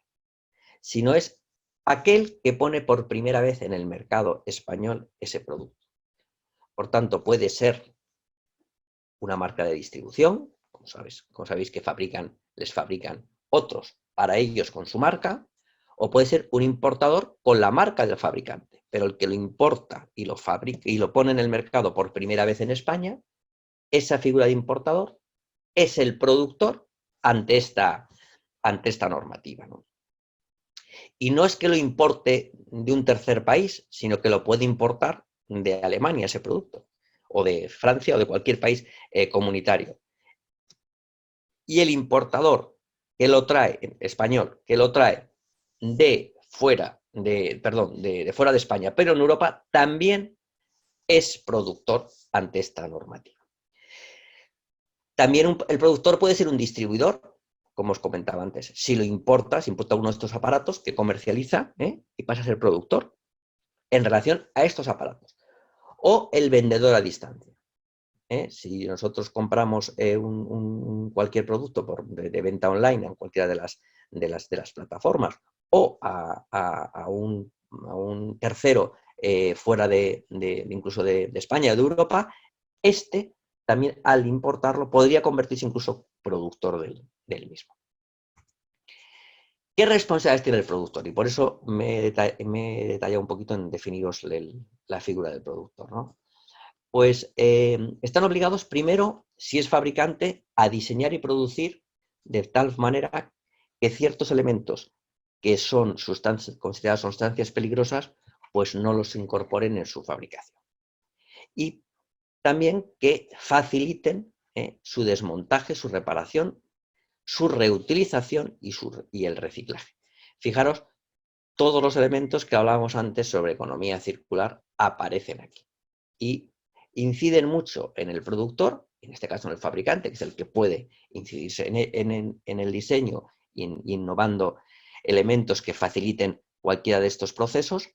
sino es aquel que pone por primera vez en el mercado español ese producto. Por tanto, puede ser una marca de distribución, como sabéis que les fabrican otros para ellos con su marca, o puede ser un importador con la marca del fabricante, pero el que lo importa y lo fabrica y lo pone en el mercado por primera vez en España, esa figura de importador es el productor ante esta normativa, ¿no? Y no es que lo importe de un tercer país, sino que lo puede importar de Alemania ese producto, o de Francia o de cualquier país comunitario. Y el importador que lo trae, español, que lo trae de fuera de España, pero en Europa, también es productor ante esta normativa. También el productor puede ser un distribuidor, como os comentaba antes. Si importa uno de estos aparatos que comercializa y pasa a ser productor en relación a estos aparatos. O el vendedor a distancia. Si nosotros compramos cualquier producto de venta online en cualquiera de las plataformas o a un tercero fuera incluso de España o de Europa, también al importarlo podría convertirse incluso productor del mismo. ¿Qué responsabilidades tiene el productor? Y por eso me he detallado un poquito en definiros la figura del productor, ¿no? Pues están obligados primero, si es fabricante, a diseñar y producir de tal manera que ciertos elementos que son consideradas sustancias peligrosas, pues no los incorporen en su fabricación. Y también que faciliten su desmontaje, su reparación, su reutilización y el reciclaje. Fijaros, todos los elementos que hablábamos antes sobre economía circular aparecen aquí. Y inciden mucho en el productor, en este caso en el fabricante, que es el que puede incidirse en el diseño y innovando elementos que faciliten cualquiera de estos procesos,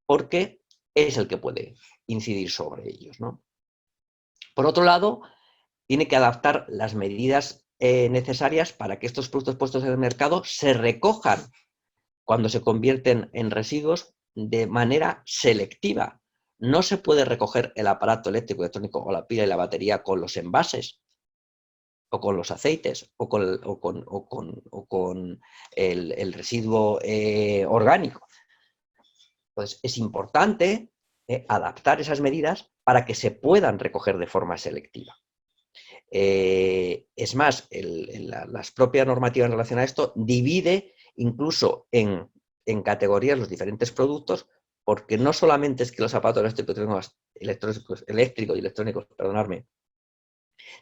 porque es el que puede incidir sobre ellos, ¿no? Por otro lado, tiene que adaptar las medidas necesarias para que estos productos puestos en el mercado se recojan cuando se convierten en residuos de manera selectiva. No se puede recoger el aparato eléctrico, electrónico o la pila y la batería con los envases o con los aceites o con el residuo orgánico. Entonces, es importante adaptar esas medidas para que se puedan recoger de forma selectiva. Es más, las propias normativas en relación a esto divide incluso en categorías los diferentes productos, porque no solamente es que los aparatos eléctricos eléctricos y electrónicos, perdonadme,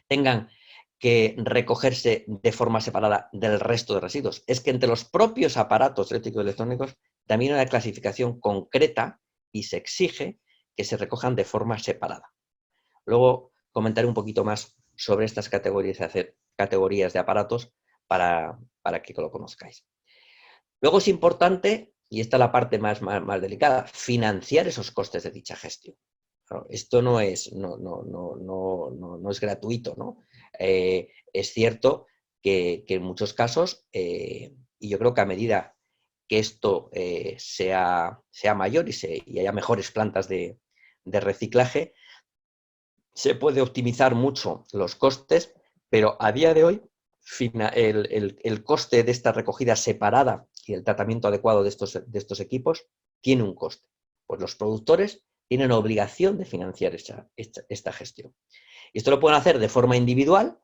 tengan que recogerse de forma separada del resto de residuos. Es que entre los propios aparatos eléctricos y electrónicos también hay una clasificación concreta y se exige que se recojan de forma separada. Luego comentaré un poquito más sobre estas categorías de aparatos para que lo conozcáis. Luego es importante, y esta es la parte más delicada, financiar esos costes de dicha gestión. Claro, esto no es gratuito, ¿no? Es cierto que en muchos casos, y yo creo que a medida que esto sea mayor y haya mejores plantas de reciclaje, se puede optimizar mucho los costes, pero a día de hoy el coste de esta recogida separada y el tratamiento adecuado de estos equipos tiene un coste. Pues los productores tienen obligación de financiar esta gestión. Y esto lo pueden hacer de forma individual.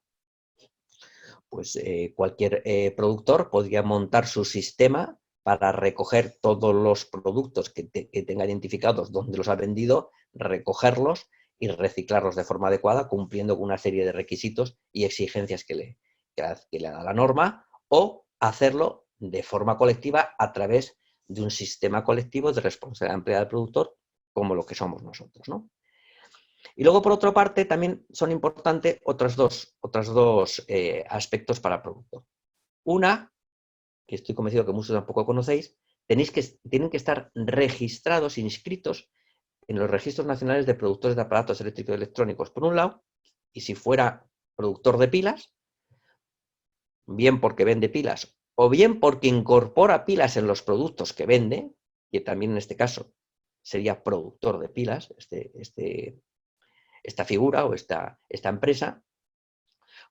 Pues cualquier productor podría montar su sistema para recoger todos los productos que tenga identificados donde los ha vendido, recogerlos y reciclarlos de forma adecuada, cumpliendo con una serie de requisitos y exigencias que le da la norma, o hacerlo de forma colectiva a través de un sistema colectivo de responsabilidad ampliada del productor, como lo que somos nosotros, ¿no? Y luego, por otra parte, también son importantes otros dos aspectos para el productor. Una, que estoy convencido que muchos tampoco conocéis, tienen que estar registrados, inscritos en los registros nacionales de productores de aparatos eléctricos y electrónicos, por un lado, y si fuera productor de pilas, bien porque vende pilas o bien porque incorpora pilas en los productos que vende, que también en este caso sería productor de pilas, esta figura o esta empresa,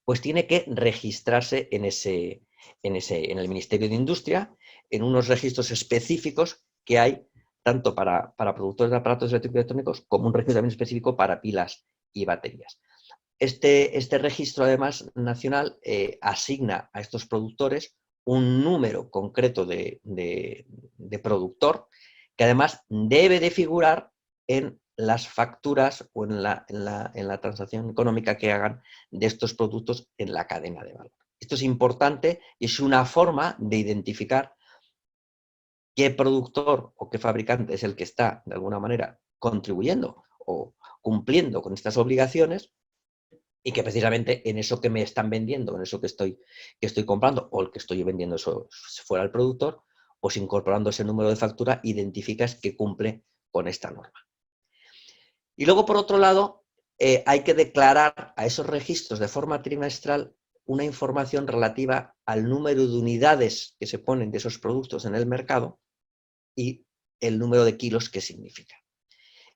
pues tiene que registrarse en el Ministerio de Industria, en unos registros específicos que hay tanto para productores de aparatos eléctricos y electrónicos como un registro también específico para pilas y baterías. Este registro, además, nacional, asigna a estos productores un número concreto de productor que además debe de figurar en las facturas o en la transacción económica que hagan de estos productos en la cadena de valor. Esto es importante y es una forma de identificar qué productor o qué fabricante es el que está, de alguna manera, contribuyendo o cumpliendo con estas obligaciones, y que precisamente en eso que me están vendiendo, en eso que estoy comprando o el que estoy vendiendo eso fuera el productor, pues incorporando ese número de factura identificas que cumple con esta norma. Y luego, por otro lado, hay que declarar a esos registros de forma trimestral una información relativa al número de unidades que se ponen de esos productos en el mercado y el número de kilos que significa.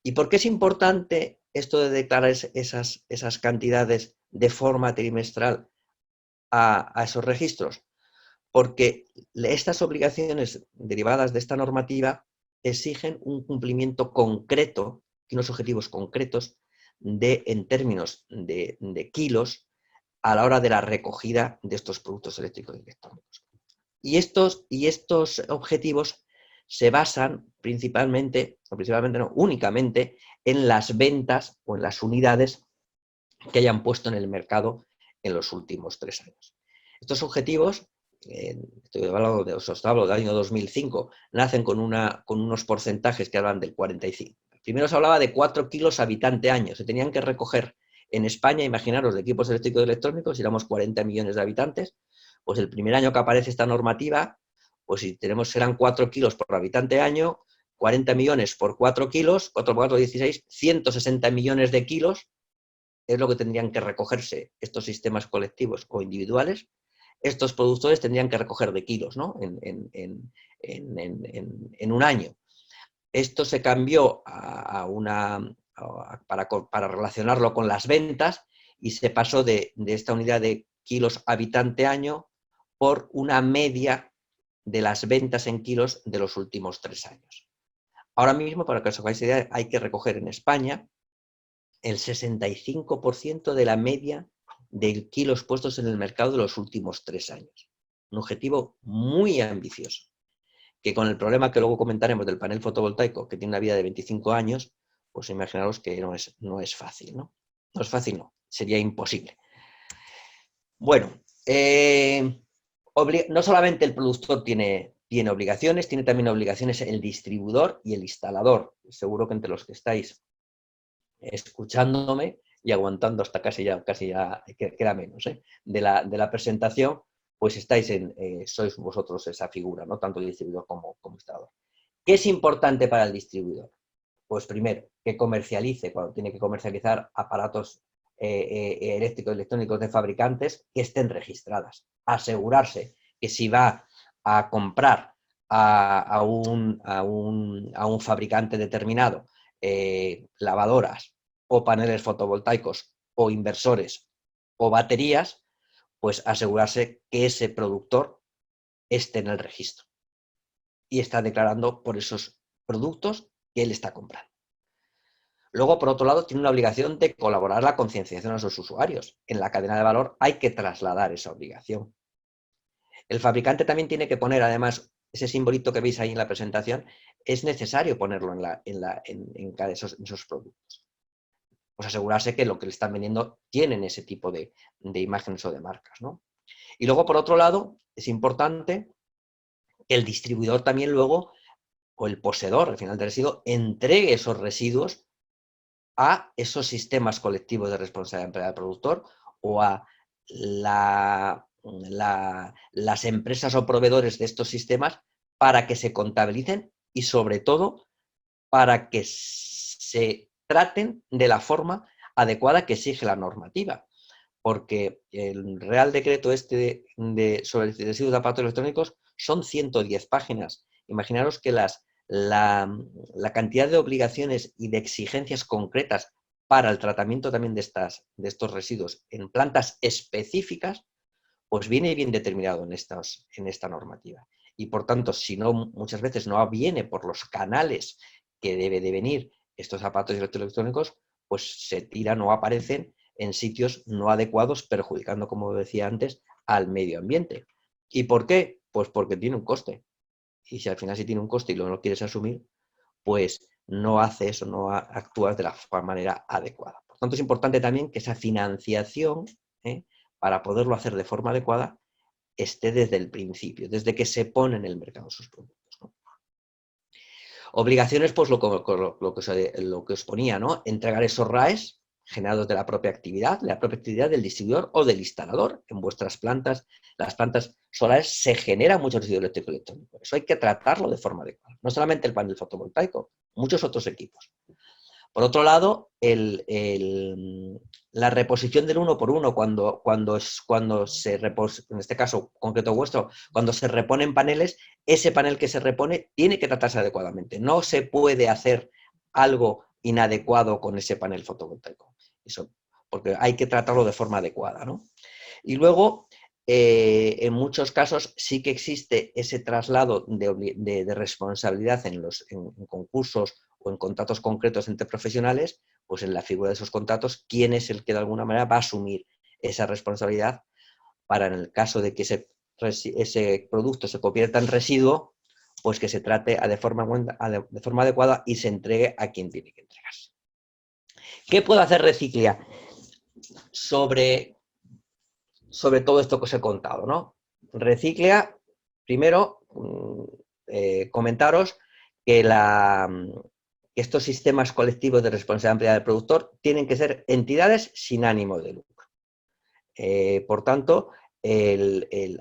¿Y por qué es importante esto de declarar esas cantidades de forma trimestral a esos registros? Porque estas obligaciones derivadas de esta normativa exigen un cumplimiento concreto y unos objetivos concretos en términos de kilos a la hora de la recogida de estos productos eléctricos y electrónicos. Y estos objetivos se basan únicamente en las ventas o en las unidades que hayan puesto en el mercado en los últimos 3 años. Estos objetivos, os hablo del año 2005, nacen con unos porcentajes que hablan del 45. Primero se hablaba de 4 kilos habitante año. Se tenían que recoger en España, imaginaros, de equipos eléctricos y electrónicos, si éramos 40 millones de habitantes, pues el primer año que aparece esta normativa, pues si serán 4 kilos por habitante año, 40 millones por 4 kilos, 4 por 4, 16, 160 millones de kilos es lo que tendrían que recogerse estos sistemas colectivos o individuales. Estos productores tendrían que recoger de kilos, ¿no? en un año. Esto se cambió para relacionarlo con las ventas y se pasó de esta unidad de kilos habitante año por una media de las ventas en kilos de los últimos 3 años. Ahora mismo, para que os hagáis idea, hay que recoger en España el 65% de la media de kilos puestos en el mercado de los últimos 3 años. Un objetivo muy ambicioso, que con el problema que luego comentaremos del panel fotovoltaico, que tiene una vida de 25 años, pues imaginaros que no es fácil, ¿no? No es fácil, no, sería imposible. Bueno, no solamente el productor tiene obligaciones, tiene también obligaciones el distribuidor y el instalador. Seguro que entre los que estáis escuchándome y aguantando hasta casi ya queda menos, de la presentación, pues sois vosotros esa figura, ¿no? Tanto el distribuidor como instalador. ¿Qué es importante para el distribuidor? Pues primero, que comercialice, cuando tiene que comercializar aparatos eléctricos y electrónicos de fabricantes, que estén registradas. Asegurarse que si va a comprar a un fabricante determinado lavadoras o paneles fotovoltaicos o inversores o baterías, pues asegurarse que ese productor esté en el registro y está declarando por esos productos que él está comprando. Luego, por otro lado, tiene una obligación de colaborar a la concienciación a sus usuarios. En la cadena de valor hay que trasladar esa obligación. El fabricante también tiene que poner, además, ese simbolito que veis ahí en la presentación, es necesario ponerlo en cada esos productos. Pues asegurarse que lo que le están vendiendo tienen ese tipo de imágenes o de marcas, ¿no? Y luego, por otro lado, es importante que el distribuidor también luego, o el poseedor, al final del residuo, entregue esos residuos a esos sistemas colectivos de responsabilidad del productor o a las empresas o proveedores de estos sistemas para que se contabilicen y, sobre todo, para que se traten de la forma adecuada que exige la normativa. Porque el Real Decreto sobre el residuos de aparatos electrónicos son 110 páginas. Imaginaros que la cantidad de obligaciones y de exigencias concretas para el tratamiento también de estos residuos en plantas específicas, pues viene bien determinado en esta normativa. Y por tanto, si no, muchas veces no viene por los canales que debe de venir estos aparatos electrónicos, pues se tiran o aparecen en sitios no adecuados, perjudicando, como decía antes, al medio ambiente. ¿Y por qué? Pues porque tiene un coste. Y si al final tiene un coste y no lo quieres asumir, pues no haces o no actúas de la manera adecuada. Por tanto, es importante también que esa financiación, para poderlo hacer de forma adecuada, esté desde el principio, desde que se pone en el mercado sus productos, ¿no? Obligaciones, pues lo que os ponía, ¿no? Entregar esos RAEs generados de la propia actividad del distribuidor o del instalador. En vuestras plantas, las plantas solares, se genera mucho residuo eléctrico electrónico. Eso hay que tratarlo de forma adecuada. No solamente el panel fotovoltaico, muchos otros equipos. Por otro lado, la reposición del 1 por 1, cuando se repone, en este caso concreto vuestro, cuando se reponen paneles, ese panel que se repone tiene que tratarse adecuadamente. No se puede hacer algo inadecuado con ese panel fotovoltaico. Eso, porque hay que tratarlo de forma adecuada, ¿no? Y luego, en muchos casos sí que existe ese traslado de responsabilidad en concursos o en contratos concretos entre profesionales, pues en la figura de esos contratos, quién es el que de alguna manera va a asumir esa responsabilidad para, en el caso de que ese producto se convierta en residuo, pues que se trate de forma adecuada y se entregue a quien tiene que entregarse. ¿Qué puede hacer Reciclia sobre todo esto que os he contado, ¿no? Reciclia, primero, comentaros que estos sistemas colectivos de responsabilidad del productor tienen que ser entidades sin ánimo de lucro. Por tanto,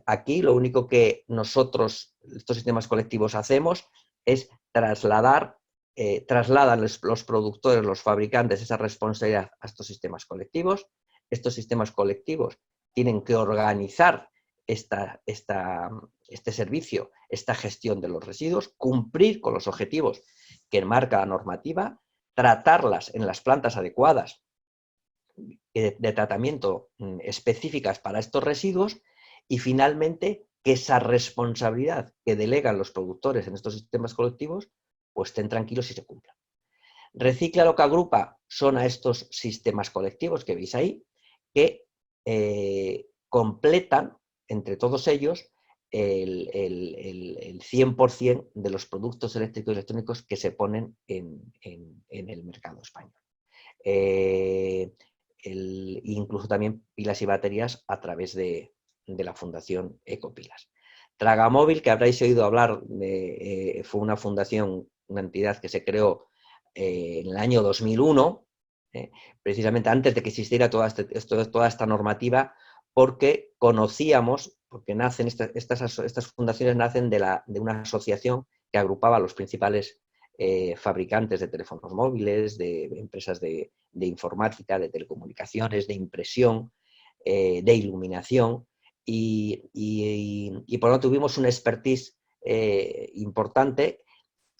aquí lo único que nosotros, estos sistemas colectivos, hacemos es trasladan los productores, los fabricantes, esa responsabilidad a estos sistemas colectivos. Estos sistemas colectivos tienen que organizar este servicio, esta gestión de los residuos, cumplir con los objetivos que marca la normativa, tratarlas en las plantas adecuadas de tratamiento específicas para estos residuos y, finalmente, que esa responsabilidad que delegan los productores en estos sistemas colectivos, pues estén tranquilos y se cumplan. Reciclia lo que agrupa son a estos sistemas colectivos que veis ahí, que completan entre todos ellos el 100% de los productos eléctricos y electrónicos que se ponen en el mercado español. Incluso también pilas y baterías a través de la Fundación Ecopilas. Tragamóvil, que habréis oído hablar, fue una fundación, una entidad que se creó en el año 2001, precisamente antes de que existiera toda esta normativa, porque conocíamos, porque nacen estas fundaciones nacen de una asociación que agrupaba a los principales fabricantes de teléfonos móviles, de empresas de informática, de telecomunicaciones, de impresión, de iluminación, y por lo tanto tuvimos un expertise importante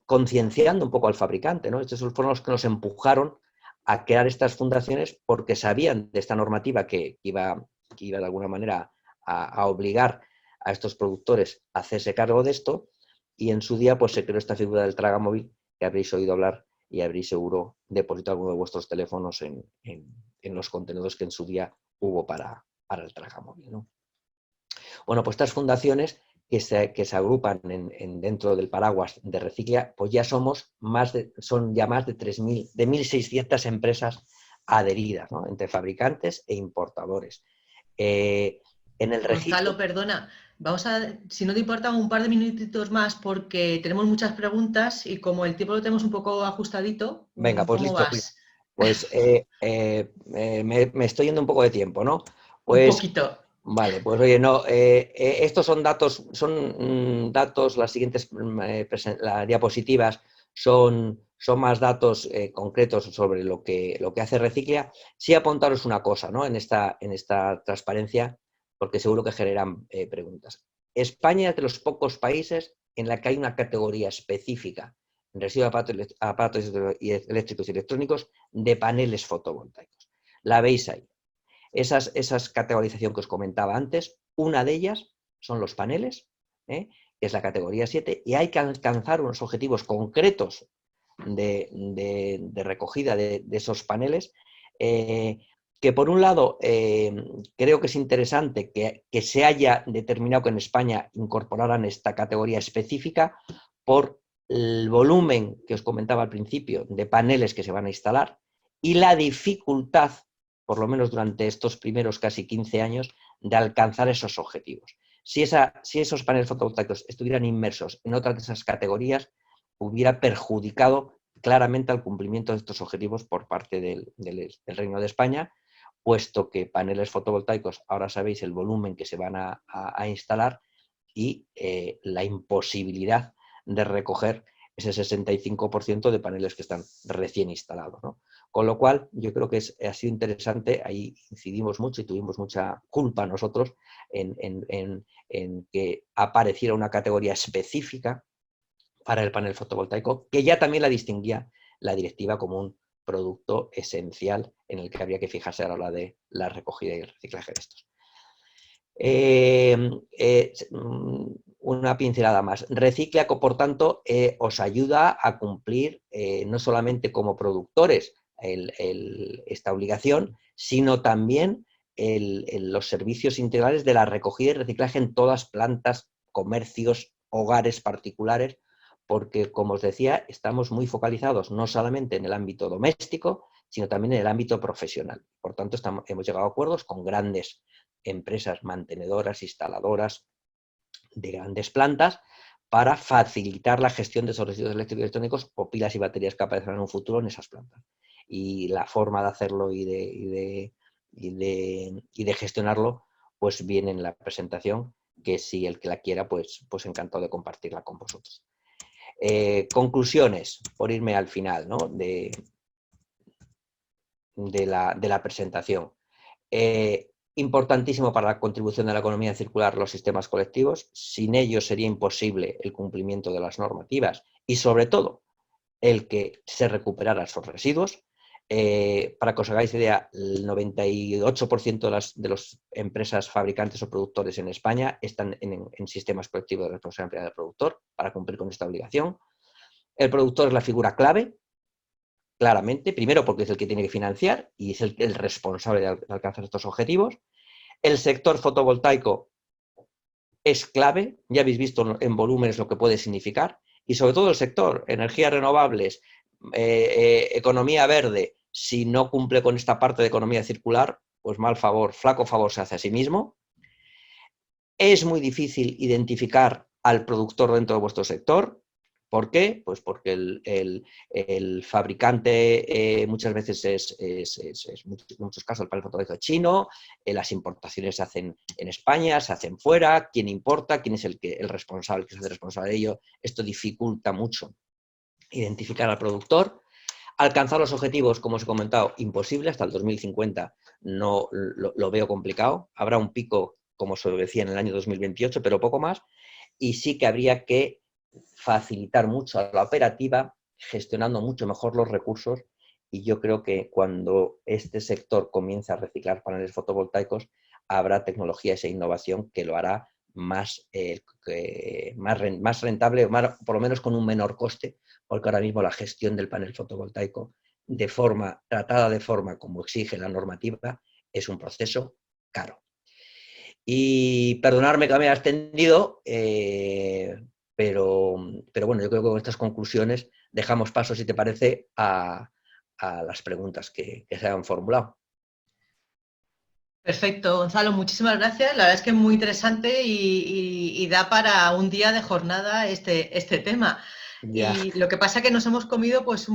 concienciando un poco al fabricante, ¿no? Estos fueron los que nos empujaron a crear estas fundaciones porque sabían de esta normativa que iba de alguna manera a obligar a estos productores a hacerse cargo de esto, y en su día pues se creó esta figura del tragamóvil, que habréis oído hablar y habréis seguro depositado alguno de vuestros teléfonos en los contenedores que en su día hubo para el tragamóvil, ¿no? Bueno, pues estas fundaciones que se agrupan dentro del paraguas de Reciclia, pues ya son más de 3.000, de 1.600 empresas adheridas, ¿no? Entre fabricantes e importadores. En el registro... Gonzalo, perdona, vamos a, si no te importa, un par de minutitos más porque tenemos muchas preguntas y como el tiempo lo tenemos un poco ajustadito, Venga, pues ¿cómo listo. vas? Pues me estoy yendo un poco de tiempo, ¿no? Un Pues poquito. vale, pues oye, no, estos son datos, las siguientes diapositivas son más datos concretos sobre lo que hace Reciclia. Sí apuntaros una cosa, ¿no? En esta transparencia, porque seguro que generan preguntas. España es de los pocos países en la que hay una categoría específica en residuos de aparatos eléctricos y electrónicos de paneles fotovoltaicos. La veis ahí. Esas categorización que os comentaba antes, una de ellas son los paneles, que es la categoría 7, y hay que alcanzar unos objetivos concretos de recogida de esos paneles, que por un lado creo que es interesante que se haya determinado que en España incorporaran esta categoría específica por el volumen que os comentaba al principio de paneles que se van a instalar y la dificultad, por lo menos durante estos primeros casi 15 años, de alcanzar esos objetivos. Si esos paneles fotovoltaicos estuvieran inmersos en otras de esas categorías, hubiera perjudicado claramente al cumplimiento de estos objetivos por parte del Reino de España, puesto que paneles fotovoltaicos, ahora sabéis el volumen que se van a instalar y la imposibilidad de recoger ese 65% de paneles que están recién instalados, ¿no? Con lo cual, yo creo que ha sido interesante, ahí incidimos mucho y tuvimos mucha culpa nosotros en que apareciera una categoría específica para el panel fotovoltaico, que ya también la distinguía la directiva como un producto esencial en el que habría que fijarse a la hora de la recogida y el reciclaje de estos. Una pincelada más. Reciclia, por tanto, os ayuda a cumplir no solamente como productores esta obligación, sino también los servicios integrales de la recogida y reciclaje en todas plantas, comercios, hogares particulares, porque, como os decía, estamos muy focalizados no solamente en el ámbito doméstico, sino también en el ámbito profesional. Por tanto, hemos llegado a acuerdos con grandes empresas mantenedoras, instaladoras de grandes plantas para facilitar la gestión de esos residuos eléctricos y electrónicos o pilas y baterías que aparecerán en un futuro en esas plantas. Y la forma de hacerlo y de gestionarlo, pues viene en la presentación, que si el que la quiera, pues encantado de compartirla con vosotros. Conclusiones, por irme al final, ¿no? de la presentación. Importantísimo para la contribución de la economía circular los sistemas colectivos. Sin ellos sería imposible el cumplimiento de las normativas y, sobre todo, el que se recuperaran esos residuos. Para que os hagáis idea, el 98% de las empresas fabricantes o productores en España están en sistemas colectivos de responsabilidad del productor para cumplir con esta obligación. El productor es la figura clave, claramente, primero porque es el que tiene que financiar y es el responsable de alcanzar estos objetivos. El sector fotovoltaico es clave, ya habéis visto en volúmenes lo que puede significar, y sobre todo el sector, energías renovables, economía verde, si no cumple con esta parte de economía circular, pues mal favor, flaco favor se hace a sí mismo. Es muy difícil identificar al productor dentro de vuestro sector. ¿Por qué? Pues porque el fabricante muchas veces en muchos casos el panel fotovoltaico chino, las importaciones se hacen en España, se hacen fuera, quién importa, quién es el responsable, que se hace responsable de ello. Esto dificulta mucho identificar al productor. Alcanzar los objetivos, como os he comentado, imposible, hasta el 2050 no lo veo complicado. Habrá un pico, como se decía, en el año 2028, pero poco más. Y sí que habría que facilitar mucho a la operativa, gestionando mucho mejor los recursos. Y yo creo que cuando este sector comience a reciclar paneles fotovoltaicos, habrá tecnologías e innovación que lo hará más rentable, por lo menos con un menor coste, porque ahora mismo la gestión del panel fotovoltaico tratada de forma como exige la normativa es un proceso caro. Y perdonadme que me haya extendido, pero bueno, yo creo que con estas conclusiones dejamos paso, si te parece, a las preguntas que se han formulado. Perfecto, Gonzalo, muchísimas gracias. La verdad es que es muy interesante y da para un día de jornada este tema. Ya. Y lo que pasa es que nos hemos comido pues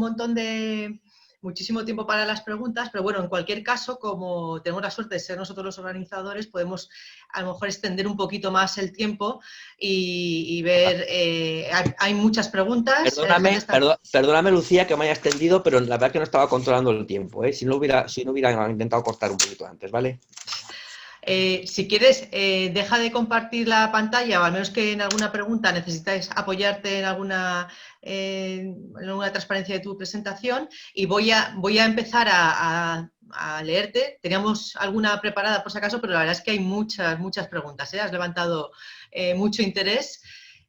muchísimo tiempo para las preguntas, pero bueno, en cualquier caso, como tenemos la suerte de ser nosotros los organizadores, podemos a lo mejor extender un poquito más el tiempo y ver, hay muchas preguntas. Perdóname, Lucía, que me haya extendido, pero la verdad que no estaba controlando el tiempo, ¿eh? Si no hubiera intentado cortar un poquito antes, ¿vale? Si quieres, deja de compartir la pantalla, o al menos que en alguna pregunta necesitáis apoyarte en alguna transparencia de tu presentación, y voy a empezar a leerte. Teníamos alguna preparada por si acaso, pero la verdad es que hay muchas preguntas, ¿eh? Has levantado mucho interés.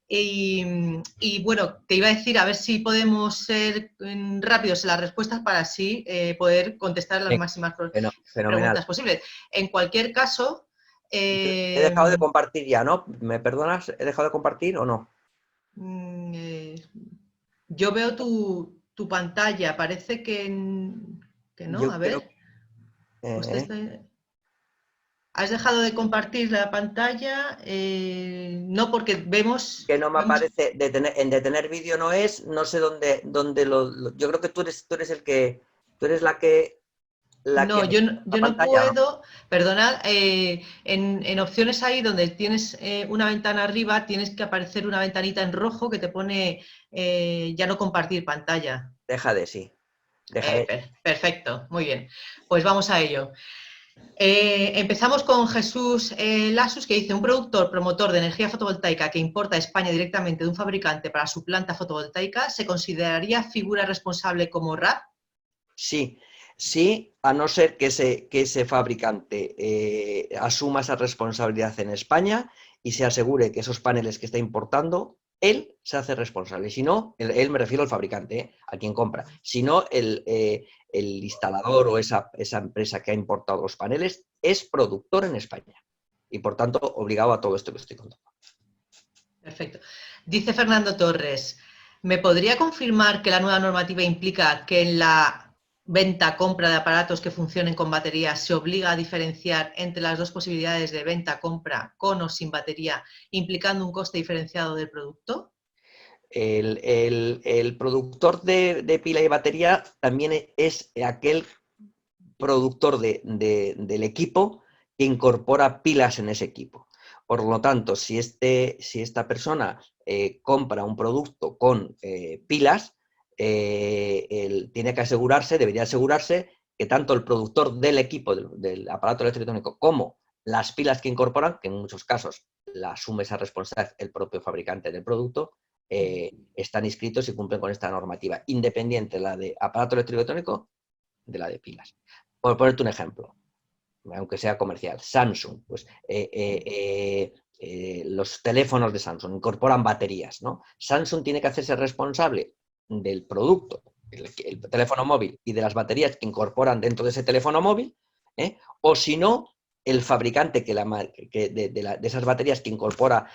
Y bueno, te iba a decir a ver si podemos ser rápidos en las respuestas para así poder contestar las máximas Fenomenal. preguntas posibles. En cualquier caso... He dejado de compartir ya, ¿no? ¿Me perdonas? ¿He dejado de compartir o no? Yo veo tu pantalla, parece que no, Yo a creo ver. ¿Has dejado de compartir la pantalla? No, porque vemos... que no me aparece, en detener vídeo no es, no sé dónde yo creo que tú eres tú eres la que No, yo la no pantalla, ¿no? puedo, perdonad, en opciones ahí donde tienes una ventana arriba, tienes que aparecer una ventanita en rojo que te pone ya no compartir pantalla. Sí. Dejaré. Perfecto, muy bien. Pues vamos a ello. Empezamos con Jesús Lasus, que dice: un productor promotor de energía fotovoltaica que importa a España directamente de un fabricante para su planta fotovoltaica, ¿se consideraría figura responsable como RAP? Sí, a no ser que ese fabricante asuma esa responsabilidad en España y se asegure que esos paneles que está importando, él se hace responsable. Si no, él me refiero al fabricante, a quien compra. Si no, el instalador o esa empresa que ha importado los paneles es productor en España y, por tanto, obligado a todo esto que estoy contando. Perfecto. Dice Fernando Torres: ¿me podría confirmar que la nueva normativa implica que en la venta-compra de aparatos que funcionen con batería se obliga a diferenciar entre las dos posibilidades de venta-compra con o sin batería, implicando un coste diferenciado del producto? El productor de pila y batería también es aquel productor del equipo que incorpora pilas en ese equipo. Por lo tanto, si esta persona compra un producto con pilas, tiene que debería asegurarse que tanto el productor del equipo, del aparato electrónico, como las pilas que incorporan, que en muchos casos la asume esa responsabilidad el propio fabricante del producto, están inscritos y cumplen con esta normativa, independiente la de aparato electrónico de la de pilas. Por ponerte un ejemplo, aunque sea comercial, Samsung, pues los teléfonos de Samsung incorporan baterías, ¿no? Samsung tiene que hacerse responsable del producto, el teléfono móvil, y de las baterías que incorporan dentro de ese teléfono móvil, o si no, el fabricante de esas baterías que incorpora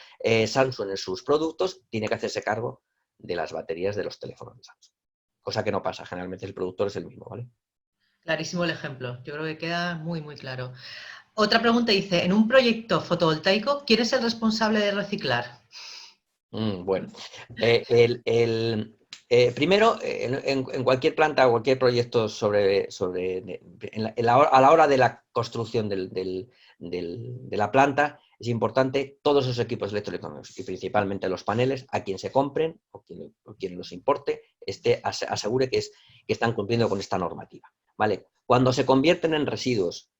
Samsung en sus productos tiene que hacerse cargo de las baterías de los teléfonos de Samsung. Cosa que no pasa, generalmente el productor es el mismo, ¿vale? Clarísimo el ejemplo. Yo creo que queda muy, muy claro. Otra pregunta dice, en un proyecto fotovoltaico, ¿quién es el responsable de reciclar? Bueno, primero, en cualquier planta o cualquier proyecto a la hora de la construcción de la planta, es importante todos esos equipos electroelectrónicos y principalmente los paneles, a quien se compren o quien los importe, asegure que están cumpliendo con esta normativa. ¿Vale? Cuando se convierten en residuos,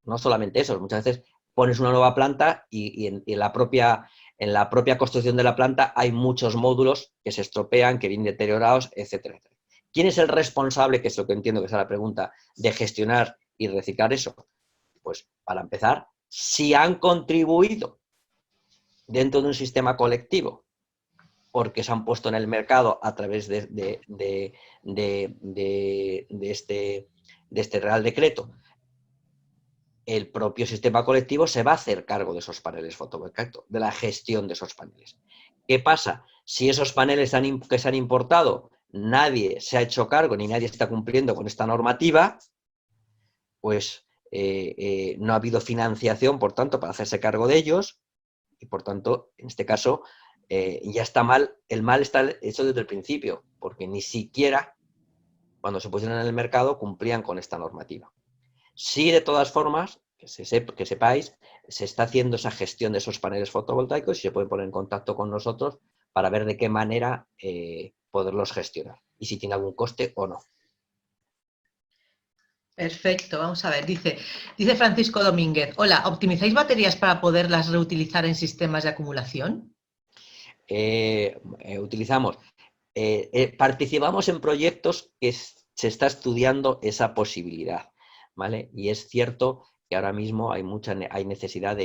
no solamente eso, muchas veces pones una nueva planta y en la propia construcción de la planta hay muchos módulos que se estropean, que vienen deteriorados, etcétera, etcétera. ¿Quién es el responsable, que es lo que entiendo que es la pregunta, de gestionar y reciclar eso? Pues, para empezar, si han contribuido dentro de un sistema colectivo porque se han puesto en el mercado a través de este Real Decreto, el propio sistema colectivo se va a hacer cargo de esos paneles fotovoltaicos, de la gestión de esos paneles. ¿Qué pasa? Si esos paneles que se han importado, nadie se ha hecho cargo ni nadie está cumpliendo con esta normativa, pues no ha habido financiación, por tanto, para hacerse cargo de ellos y, por tanto, en este caso, ya está mal. El mal está hecho desde el principio, porque ni siquiera cuando se pusieron en el mercado cumplían con esta normativa. Sí, de todas formas, que sepáis, se está haciendo esa gestión de esos paneles fotovoltaicos y se pueden poner en contacto con nosotros para ver de qué manera poderlos gestionar y si tiene algún coste o no. Perfecto, vamos a ver. Dice Francisco Domínguez, hola, ¿optimizáis baterías para poderlas reutilizar en sistemas de acumulación? Participamos en proyectos que se está estudiando esa posibilidad, ¿vale? Y es cierto que ahora mismo hay necesidad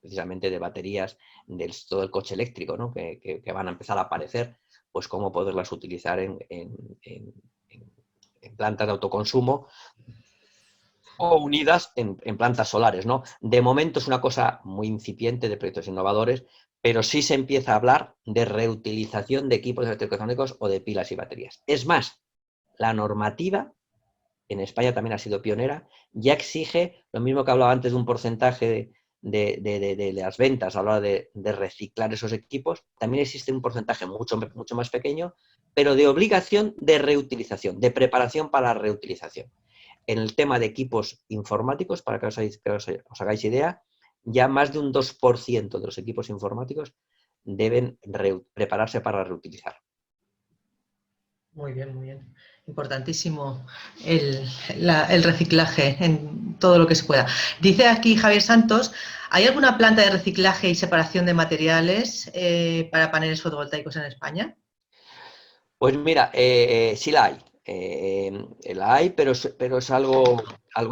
precisamente de baterías de todo el coche eléctrico, ¿no? Que van a empezar a aparecer, pues cómo poderlas utilizar en plantas de autoconsumo o unidas en plantas solares, ¿no? De momento es una cosa muy incipiente de proyectos innovadores, pero sí se empieza a hablar de reutilización de equipos electrónicos o de pilas y baterías. Es más, la normativa, en España también ha sido pionera, ya exige lo mismo que hablaba antes de un porcentaje de las ventas a la hora de reciclar esos equipos, también existe un porcentaje mucho más pequeño, pero de obligación de reutilización, de preparación para la reutilización. En el tema de equipos informáticos, para que os hagáis idea, ya más de un 2% de los equipos informáticos deben prepararse para reutilizar. Muy bien, muy bien. Importantísimo el reciclaje en todo lo que se pueda. Dice aquí Javier Santos, ¿hay alguna planta de reciclaje y separación de materiales para paneles fotovoltaicos en España? Pues mira, sí la hay. La hay, pero es algo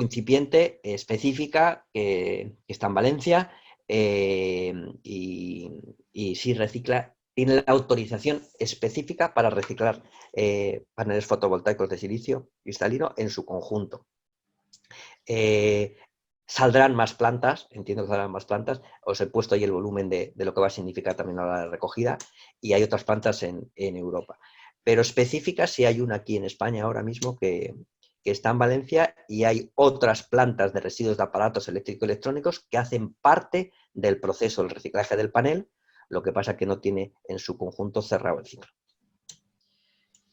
incipiente, específica, que está en Valencia y sí recicla, tiene la autorización específica para reciclar paneles fotovoltaicos de silicio cristalino en su conjunto. Saldrán más plantas, entiendo que saldrán más plantas, os he puesto ahí el volumen de lo que va a significar también a la recogida, y hay otras plantas en Europa. Pero específicas sí hay una aquí en España ahora mismo que está en Valencia, y hay otras plantas de residuos de aparatos eléctrico-electrónicos que hacen parte del proceso del reciclaje del panel, lo que pasa que no tiene en su conjunto cerrado el ciclo.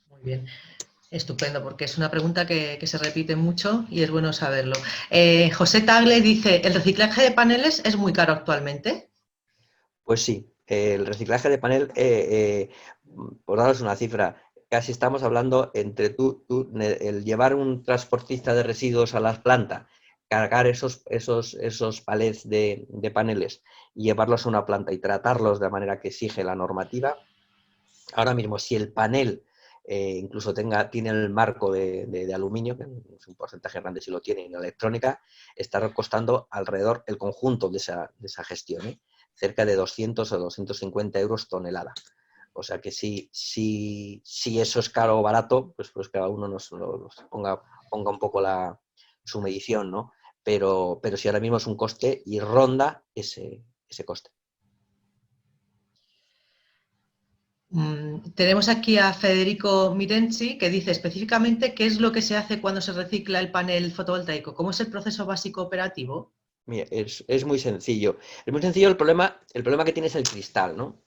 Muy bien. Estupendo, porque es una pregunta que se repite mucho y es bueno saberlo. José Tagle dice, ¿el reciclaje de paneles es muy caro actualmente? Pues sí, el reciclaje de panel, por daros una cifra, casi estamos hablando entre el llevar un transportista de residuos a las plantas, cargar esos palets de paneles y llevarlos a una planta y tratarlos de la manera que exige la normativa. Ahora mismo, si el panel incluso tiene el marco de aluminio, que es un porcentaje grande si lo tiene, en electrónica, está costando alrededor el conjunto de esa gestión, cerca de 200 o 250 euros tonelada. O sea que si eso es caro o barato, pues cada uno nos ponga un poco su medición, ¿no? pero sí ahora mismo es un coste y ronda ese coste. Tenemos aquí a Federico Mirenzi que dice específicamente qué es lo que se hace cuando se recicla el panel fotovoltaico. ¿Cómo es el proceso básico operativo? Mira, es muy sencillo. Es muy sencillo, el problema que tiene es el cristal, ¿no?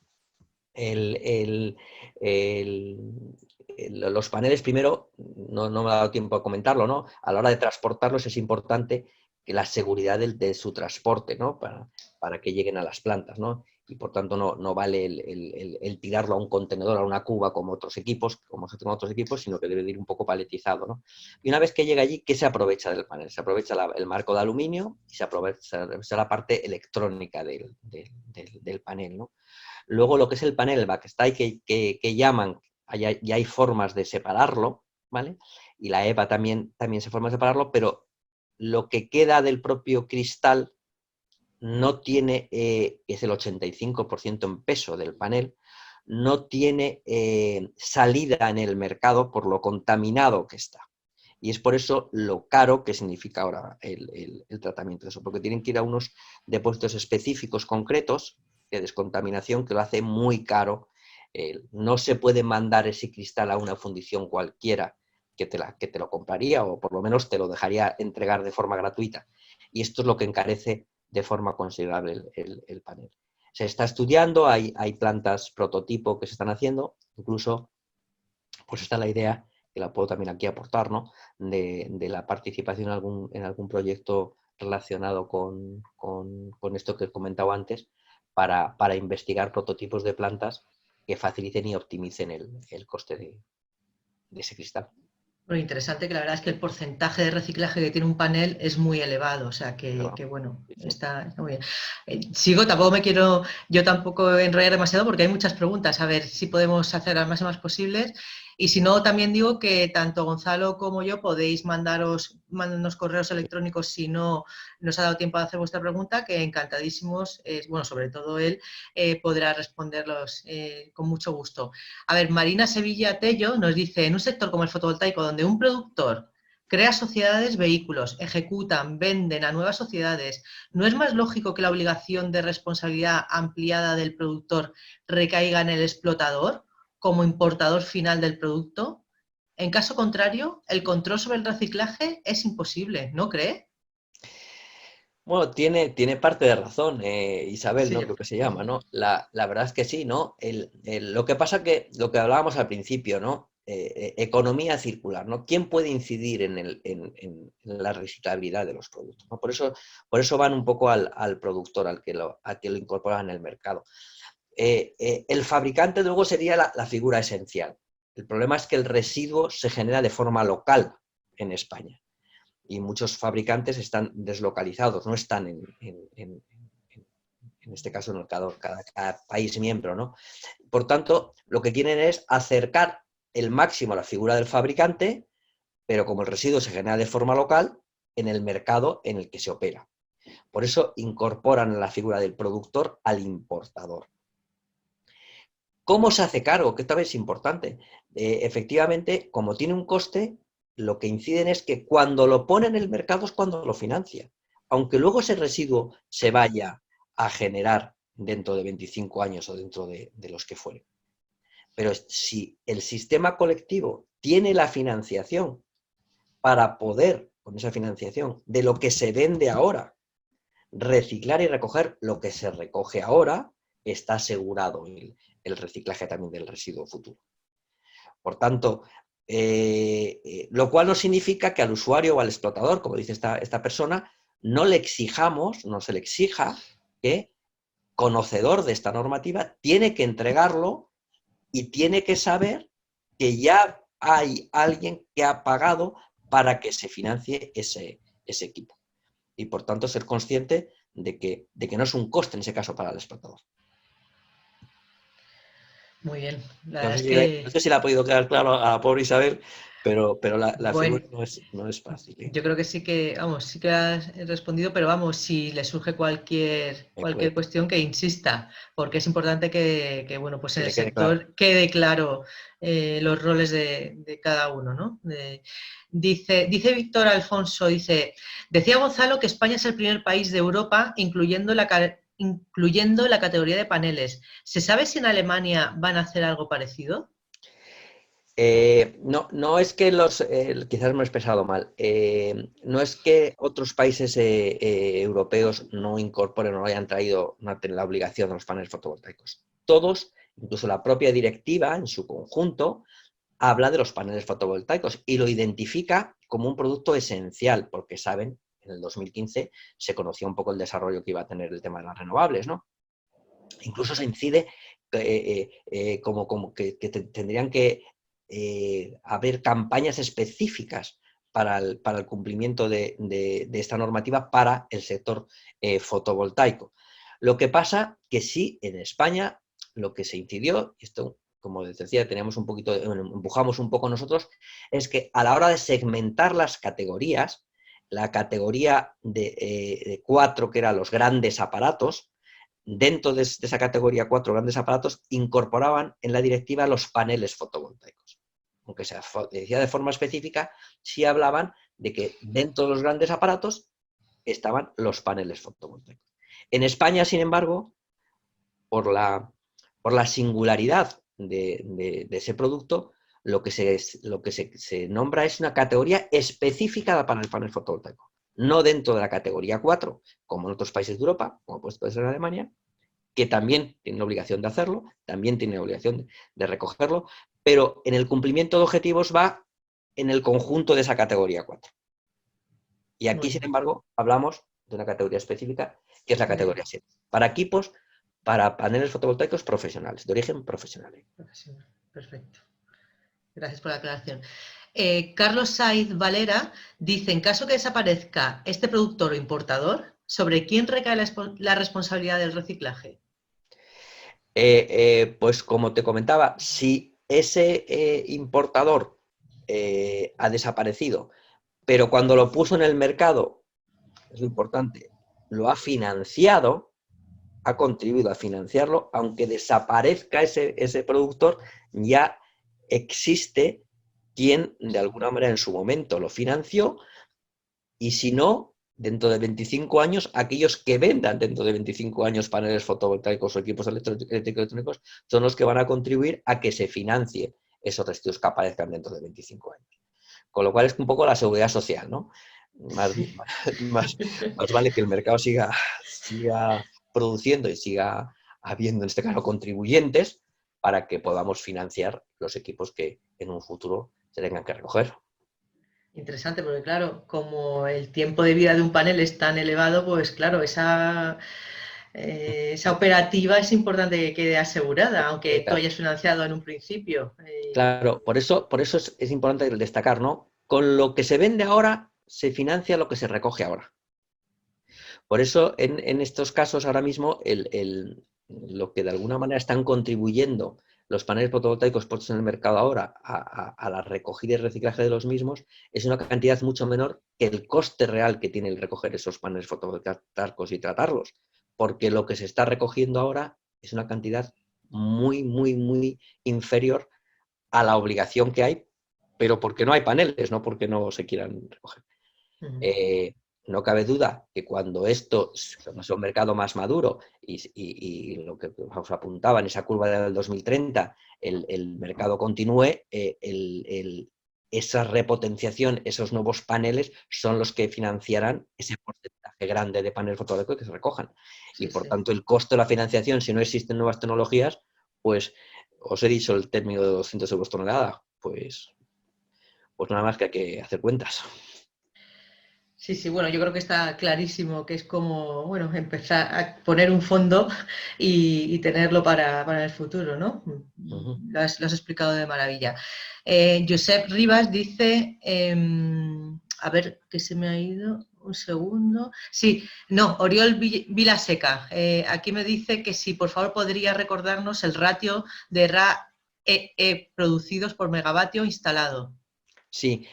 Los paneles, primero, no me ha dado tiempo a comentarlo, ¿no? A la hora de transportarlos es importante que la seguridad de su transporte, ¿no? Para que lleguen a las plantas, ¿no? Y por tanto no vale el tirarlo a un contenedor, a una cuba como otros equipos, como se hacen otros equipos, sino que debe de ir un poco paletizado, ¿no? Y una vez que llega allí, ¿qué se aprovecha del panel? Se aprovecha el marco de aluminio y se aprovecha la parte electrónica del panel, ¿no? Luego lo que es el panel, el backstage que llaman, ya hay formas de separarlo, ¿vale? Y la EVA también se forma de separarlo, pero lo que queda del propio cristal no tiene, es el 85% en peso del panel, no tiene salida en el mercado por lo contaminado que está. Y es por eso lo caro que significa ahora el tratamiento de eso, porque tienen que ir a unos depósitos específicos concretos de descontaminación que lo hace muy caro. No se puede mandar ese cristal a una fundición cualquiera que te lo compraría o por lo menos te lo dejaría entregar de forma gratuita. Y esto es lo que encarece de forma considerable el panel. Se está estudiando, hay plantas prototipo que se están haciendo, incluso pues está la idea, que la puedo también aquí aportar, ¿no? De la participación en algún proyecto relacionado con esto que he comentado antes, para investigar prototipos de plantas que faciliten y optimicen el coste de ese cristal. Lo interesante que la verdad es que el porcentaje de reciclaje que tiene un panel es muy elevado, o sea Claro, que bueno, sí, sí. está muy bien. Sigo, tampoco me quiero yo tampoco enrollar demasiado porque hay muchas preguntas, a ver si podemos hacer las máximas posibles. Y si no, también digo que tanto Gonzalo como yo podéis mandarnos correos electrónicos si no nos ha dado tiempo de hacer vuestra pregunta, que encantadísimos, bueno, sobre todo él, podrá responderlos con mucho gusto. A ver, Marina Sevilla Tello nos dice, en un sector como el fotovoltaico, donde un productor crea sociedades, vehículos, ejecutan, venden a nuevas sociedades, ¿no es más lógico que la obligación de responsabilidad ampliada del productor recaiga en el explotador como importador final del producto? En caso contrario, el control sobre el reciclaje es imposible, ¿no cree? Bueno, tiene parte de razón, Isabel, Sí, ¿no? Creo que se llama, ¿no? La verdad es que sí, ¿no? Lo que pasa que, lo que hablábamos al principio, ¿no? Economía circular, ¿no? ¿Quién puede incidir en la reciclabilidad de los productos, ¿no? Por eso van un poco al productor, al que lo incorporan en el mercado. El fabricante, luego, sería la figura esencial. El problema es que el residuo se genera de forma local en España. Y muchos fabricantes están deslocalizados, no están en este caso en cada país miembro, ¿no? Por tanto, lo que quieren es acercar el máximo a la figura del fabricante, pero como el residuo se genera de forma local, en el mercado en el que se opera. Por eso incorporan la figura del productor al importador. ¿Cómo se hace cargo? Que esta vez es importante. Efectivamente, como tiene un coste, lo que inciden es que cuando lo pone en el mercado es cuando lo financia. Aunque luego ese residuo se vaya a generar dentro de 25 años o dentro de los que fueren. Pero si el sistema colectivo tiene la financiación para poder, con esa financiación, de lo que se vende ahora, reciclar y recoger lo que se recoge ahora, está asegurado el reciclaje también del residuo futuro. Por tanto, lo cual no significa que al usuario o al explotador, como dice esta persona, no se le exija que, conocedor de esta normativa, tiene que entregarlo y tiene que saber que ya hay alguien que ha pagado para que se financie ese equipo. Y por tanto ser consciente de que no es un coste en ese caso para el explotador. muy bien. La No verdad sé es si, no que sé si le ha podido quedar claro a la pobre Isabel. pero la Bueno, figura no es fácil, ¿eh? yo creo que vamos, sí que has respondido, pero vamos, si le surge Me puede cualquier cuestión, que insista, porque es importante bueno, pues que en el le quede claro. sector quede claro los roles de cada uno, ¿no? Dice Víctor Alfonso, decía Gonzalo que España es el primer país de Europa, incluyendo la categoría de paneles. ¿Se sabe si en Alemania van a hacer algo parecido? No es que quizás me he expresado mal, no es que otros países europeos no incorporen o no hayan traído la obligación de los paneles fotovoltaicos. Todos, incluso la propia directiva en su conjunto, habla de los paneles fotovoltaicos y lo identifica como un producto esencial, porque saben, en el 2015 se conocía un poco el desarrollo que iba a tener el tema de las renovables, ¿no? Incluso se incide como que tendrían que haber campañas específicas para el cumplimiento de esta normativa para el sector fotovoltaico. Lo que pasa que sí, en España, lo que se incidió, esto, como decía, empujamos un poco nosotros, es que a la hora de segmentar las categorías, la categoría de 4, que eran los grandes aparatos, dentro de esa categoría 4 grandes aparatos, incorporaban en la directiva los paneles fotovoltaicos. Aunque se decía de forma específica, sí hablaban de que dentro de los grandes aparatos estaban los paneles fotovoltaicos. En España, sin embargo, por la singularidad de ese producto, lo que se nombra es una categoría específica para el panel fotovoltaico. No dentro de la categoría 4, como en otros países de Europa, como puede ser en Alemania, que también tiene la obligación de hacerlo, también tiene la obligación de recogerlo, pero en el cumplimiento de objetivos va en el conjunto de esa categoría 4. Y aquí, Muy sin bien. embargo, hablamos de una categoría específica, que es la categoría 7, para equipos, para paneles fotovoltaicos profesionales, de origen profesional. Profesional. Perfecto. Gracias por la aclaración. Carlos Saiz Valera dice, en caso que desaparezca este productor o importador, ¿sobre quién recae la responsabilidad del reciclaje? Pues como te comentaba, si ese importador ha desaparecido, pero cuando lo puso en el mercado, es lo importante, lo ha financiado, ha contribuido a financiarlo, aunque desaparezca ese productor, ya existe quien de alguna manera en su momento lo financió, y si no, dentro de 25 años, aquellos que vendan dentro de 25 años paneles fotovoltaicos o equipos electrónicos son los que van a contribuir a que se financie esos residuos que aparezcan dentro de 25 años. Con lo cual es un poco la seguridad social, ¿no? Más, Sí. más, más vale que el mercado siga produciendo y siga habiendo, en este caso, contribuyentes para que podamos financiar los equipos que en un futuro se tengan que recoger. Interesante, porque claro, como el tiempo de vida de un panel es tan elevado, pues claro, esa operativa es importante que quede asegurada, aunque tú hayas financiado en un principio. Claro, por eso es importante destacar, ¿no? Con lo que se vende ahora, se financia lo que se recoge ahora. Por eso, en estos casos, ahora mismo, lo que de alguna manera están contribuyendo los paneles fotovoltaicos puestos en el mercado ahora a la recogida y reciclaje de los mismos es una cantidad mucho menor que el coste real que tiene el recoger esos paneles fotovoltaicos y tratarlos. Porque lo que se está recogiendo ahora es una cantidad muy, muy, muy inferior a la obligación que hay, pero porque no hay paneles, no porque no se quieran recoger. No cabe duda que cuando esto sea un mercado más maduro y lo que os apuntaba en esa curva del 2030, el mercado continúe, esa repotenciación, esos nuevos paneles son los que financiarán ese porcentaje grande de paneles fotovoltaicos que se recojan. Y Sí, por sí. tanto, el costo de la financiación, si no existen nuevas tecnologías, pues os he dicho el término de 200 euros tonelada, pues nada más que hay que hacer cuentas. Sí, sí, bueno, yo creo que está clarísimo que es como, bueno, empezar a poner un fondo y tenerlo para el futuro, ¿no? Uh-huh. Lo has explicado de maravilla. Josep Rivas dice, a ver, que se me ha ido un segundo. Sí, no, Oriol Vilaseca. Aquí me dice que si por favor podría recordarnos el ratio de RAEE producidos por megavatio instalado. Sí,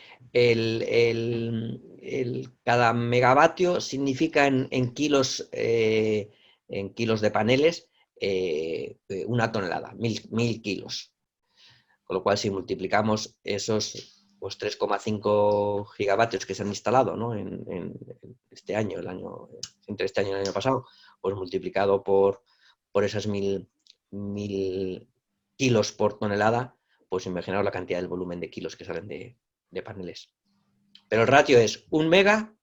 cada megavatio significa en kilos de paneles 1 tonelada, 1000 kilos. Con lo cual, si multiplicamos esos pues, 3,5 gigavatios que se han instalado, ¿no? en este año, entre este año y el año pasado, pues multiplicado por esas 1000 kilos por tonelada, pues imaginaos la cantidad del volumen de kilos que salen de paneles. Pero el ratio es 1 mega,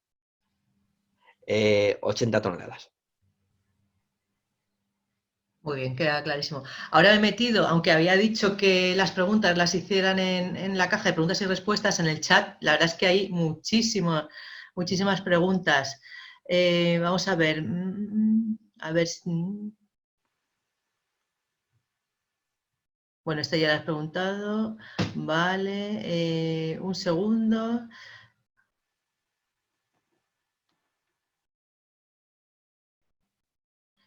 80 toneladas. Muy bien, queda clarísimo. Ahora me he metido, aunque había dicho que las preguntas las hicieran en la caja de preguntas y respuestas en el chat, la verdad es que hay muchísimas preguntas. Vamos a ver, bueno, esta ya la has preguntado, vale, un segundo.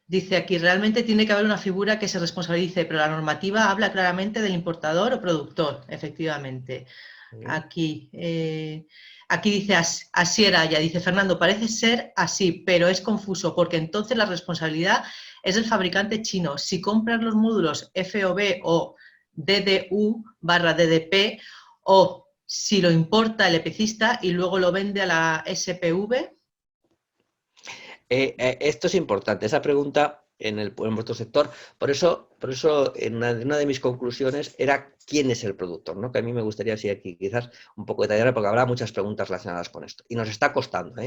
Dice aquí, realmente tiene que haber una figura que se responsabilice, pero la normativa habla claramente del importador o productor, efectivamente. Aquí dice Asiera, ya dice Fernando, parece ser así, pero es confuso, porque entonces la responsabilidad es del fabricante chino. Si compras los módulos FOB o DDU/DDP, o si lo importa el EPCista y luego lo vende a la SPV. Esto es importante, esa pregunta en vuestro sector. Por eso en una de mis conclusiones era quién es el productor, ¿no? Que a mí me gustaría, sí, aquí quizás un poco detallar, porque habrá muchas preguntas relacionadas con esto. Y nos está costando,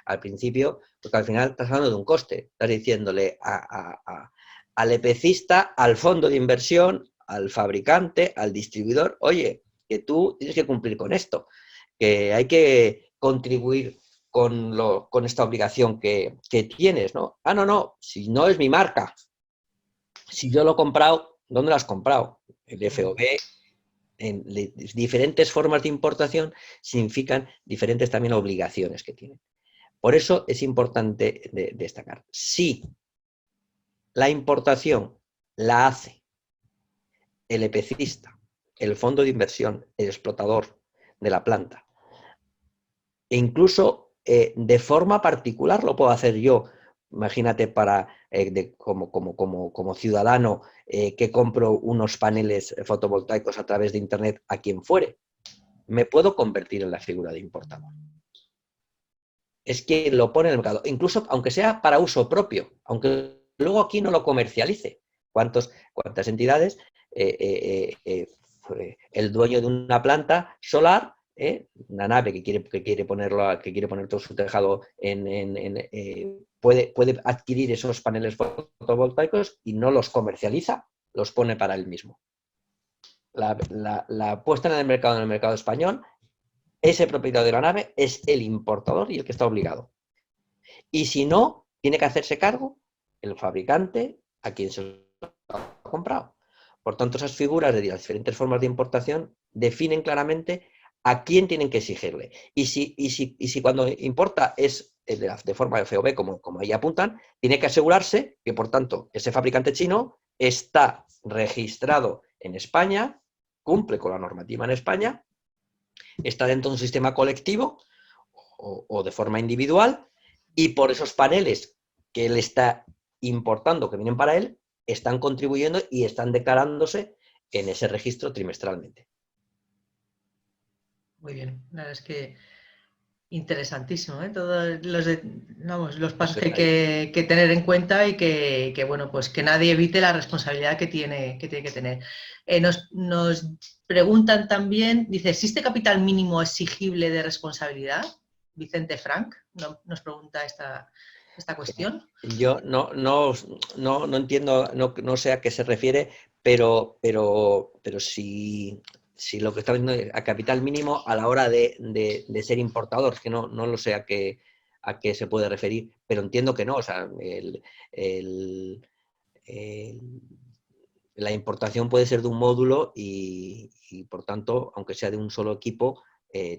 al principio, porque al final estás hablando de un coste. Estás diciéndole al EPCista, al fondo de inversión, al fabricante, al distribuidor, oye, que tú tienes que cumplir con esto, que hay que contribuir con esta obligación que tienes, ¿no? Ah, no, si no es mi marca, si yo lo he comprado, ¿dónde lo has comprado? El FOB, en diferentes formas de importación significan diferentes también obligaciones que tienen. Por eso es importante destacar. Si la importación la hace el EPCista, el fondo de inversión, el explotador de la planta, e incluso de forma particular lo puedo hacer yo. Imagínate como ciudadano que compro unos paneles fotovoltaicos a través de Internet a quien fuere. Me puedo convertir en la figura de importador. Es quien lo pone en el mercado, incluso aunque sea para uso propio, aunque luego aquí no lo comercialice. ¿Cuántas entidades? El dueño de una planta solar, una nave que quiere poner todo su tejado puede adquirir esos paneles fotovoltaicos y no los comercializa, los pone para él mismo. La puesta en el mercado español, ese propietario de la nave es el importador y el que está obligado. Y si no, tiene que hacerse cargo el fabricante a quien se lo ha comprado. Por tanto, esas figuras de las diferentes formas de importación definen claramente a quién tienen que exigirle. Y si cuando importa es de forma FOB, como ahí apuntan, tiene que asegurarse que, por tanto, ese fabricante chino está registrado en España, cumple con la normativa en España, está dentro de un sistema colectivo o de forma individual, y por esos paneles que él está importando, que vienen para él, están contribuyendo y están declarándose en ese registro trimestralmente. Muy bien, la verdad es que interesantísimo, ¿eh? Todos los pasos que hay que tener en cuenta y que, bueno, pues que nadie evite la responsabilidad que tiene que tener. Nos preguntan también, dice, ¿existe capital mínimo exigible de responsabilidad? Vicente Frank nos pregunta esta cuestión. Yo no entiendo, no sé a qué se refiere, pero si lo que está viendo a capital mínimo a la hora de ser importador, que no lo sé a qué se puede referir, pero entiendo que no. O sea, la importación puede ser de un módulo y por tanto, aunque sea de un solo equipo,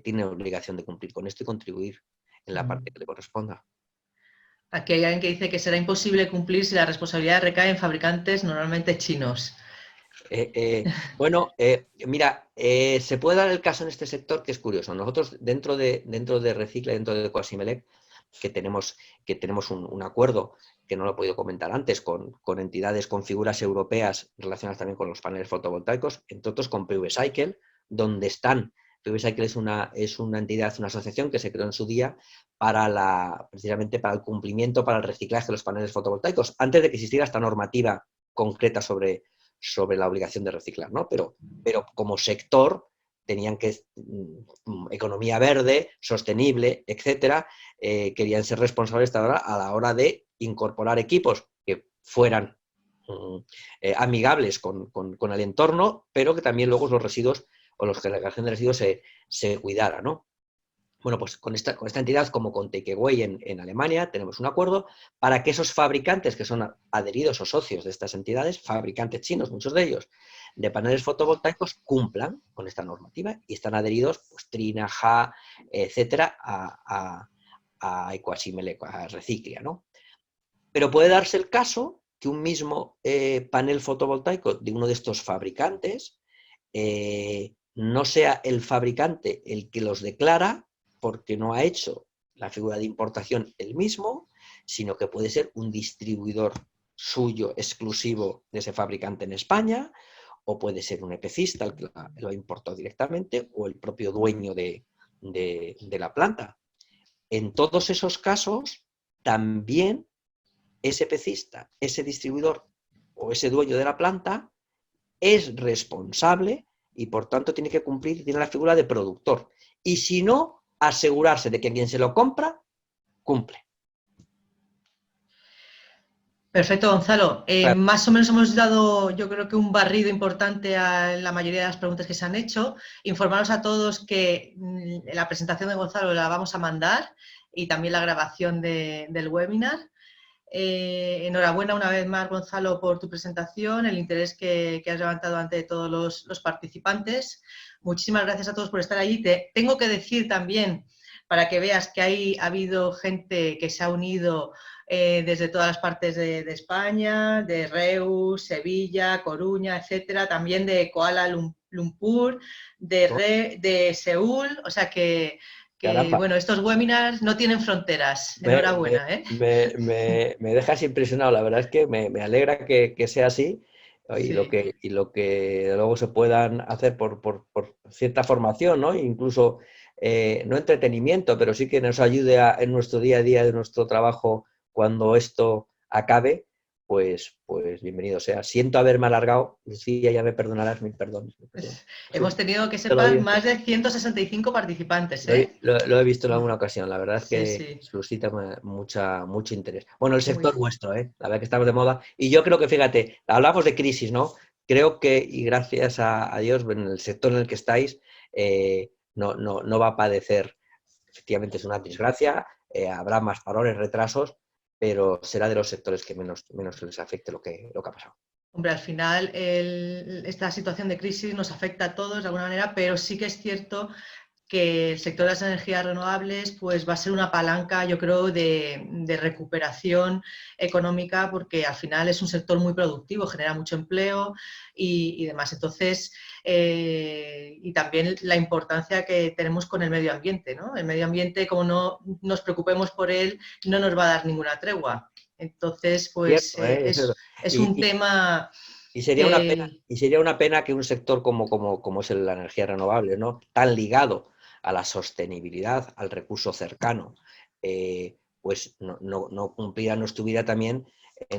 tiene obligación de cumplir con esto y contribuir en la parte que le corresponda. Aquí hay alguien que dice que será imposible cumplir si la responsabilidad recae en fabricantes normalmente chinos. Bueno, mira, se puede dar el caso en este sector que es curioso. Nosotros dentro de Recicla, dentro de Quasimelec, que tenemos un acuerdo, que no lo he podido comentar antes, con entidades, con figuras europeas relacionadas también con los paneles fotovoltaicos, entre otros con PV Cycle, donde están. PV Cycle es una entidad, una asociación que se creó en su día precisamente para el cumplimiento, para el reciclaje de los paneles fotovoltaicos, antes de que existiera esta normativa concreta sobre la obligación de reciclar, ¿no? Pero como sector tenían que, economía verde, sostenible, etcétera, querían ser responsables a la hora de incorporar equipos que fueran amigables con el entorno, pero que también luego los residuos o la generación de residuos se cuidara, ¿no? Bueno, pues con esta entidad, como con Takeaway en Alemania, tenemos un acuerdo para que esos fabricantes que son adheridos o socios de estas entidades, fabricantes chinos, muchos de ellos, de paneles fotovoltaicos, cumplan con esta normativa y están adheridos, pues Trina, Ja, etcétera, a Quasimelec, a Reciclia, ¿no? Pero puede darse el caso que un mismo panel fotovoltaico de uno de estos fabricantes no sea el fabricante el que los declara, porque no ha hecho la figura de importación él mismo, sino que puede ser un distribuidor suyo exclusivo de ese fabricante en España, o puede ser un EPCista el que lo importó directamente, o el propio dueño de la planta. En todos esos casos, también ese EPCista, ese distribuidor o ese dueño de la planta es responsable y por tanto tiene que cumplir, tiene la figura de productor. Y si no, asegurarse de que quien se lo compra, cumple. Perfecto, Gonzalo. Claro. Más o menos hemos dado, yo creo que un barrido importante a la mayoría de las preguntas que se han hecho. Informaros a todos que la presentación de Gonzalo la vamos a mandar y también la grabación del webinar. Enhorabuena una vez más, Gonzalo, por tu presentación, el interés que has levantado ante todos los participantes. Muchísimas gracias a todos por estar allí. Te tengo que decir también, para que veas que ha habido gente que se ha unido desde todas las partes de España, de Reus, Sevilla, Coruña, etcétera, también de Kuala Lumpur, de Seúl, o sea que bueno, estos webinars no tienen fronteras. Enhorabuena, ¿eh? Me dejas impresionado, la verdad es que me alegra que sea así y, Sí. lo que luego se puedan hacer por cierta formación, ¿no? Incluso no entretenimiento, pero sí que nos ayude en nuestro día a día de nuestro trabajo cuando esto acabe, pues bienvenido sea. Siento haberme alargado, Lucía, ya me perdonarás, mil perdones. Hemos tenido, que Te lo sepas, digo. más de 165 participantes, Lo ¿eh? he visto en alguna ocasión, la verdad es Sí, que sí. suscita mucho interés. Bueno, el Muy sector bien. vuestro, la verdad que estamos de moda. Y yo creo que, fíjate, hablamos de crisis, ¿no? Creo que, y gracias a Dios, en el sector en el que estáis, no va a padecer. Efectivamente es una desgracia, habrá más parones, retrasos, pero será de los sectores que menos les afecte lo que ha pasado. Hombre, al final esta situación de crisis nos afecta a todos de alguna manera, pero sí que es cierto que el sector de las energías renovables pues, va a ser una palanca, yo creo, de recuperación económica, porque al final es un sector muy productivo, genera mucho empleo y demás. Entonces, y también la importancia que tenemos con el medio ambiente, ¿no? El medio ambiente, como no nos preocupemos por él, no nos va a dar ninguna tregua. Entonces, pues Cierto, eso. es un tema Sería que... una pena que un sector como es la energía renovable, ¿no? Tan ligado a la sostenibilidad, al recurso cercano, pues no cumpliera, no estuviera también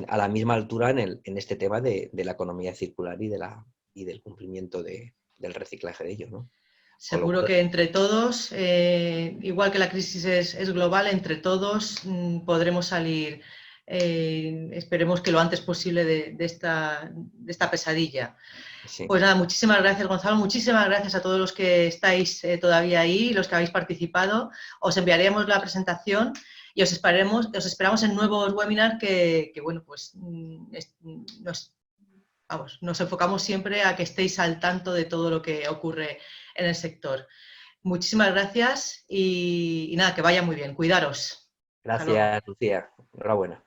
a la misma altura en este tema de la economía circular y del cumplimiento del reciclaje de ello, ¿no? Seguro que entre todos, igual que la crisis es global, entre todos podremos salir, esperemos que lo antes posible de esta pesadilla. Sí. Pues nada, muchísimas gracias, Gonzalo, muchísimas gracias a todos los que estáis todavía ahí, los que habéis participado. Os enviaremos la presentación y os esperamos en nuevos webinars que bueno, pues nos enfocamos siempre a que estéis al tanto de todo lo que ocurre en el sector. Muchísimas gracias y nada, que vaya muy bien. Cuidaros. Hasta luego. Gracias, Lucía. Enhorabuena.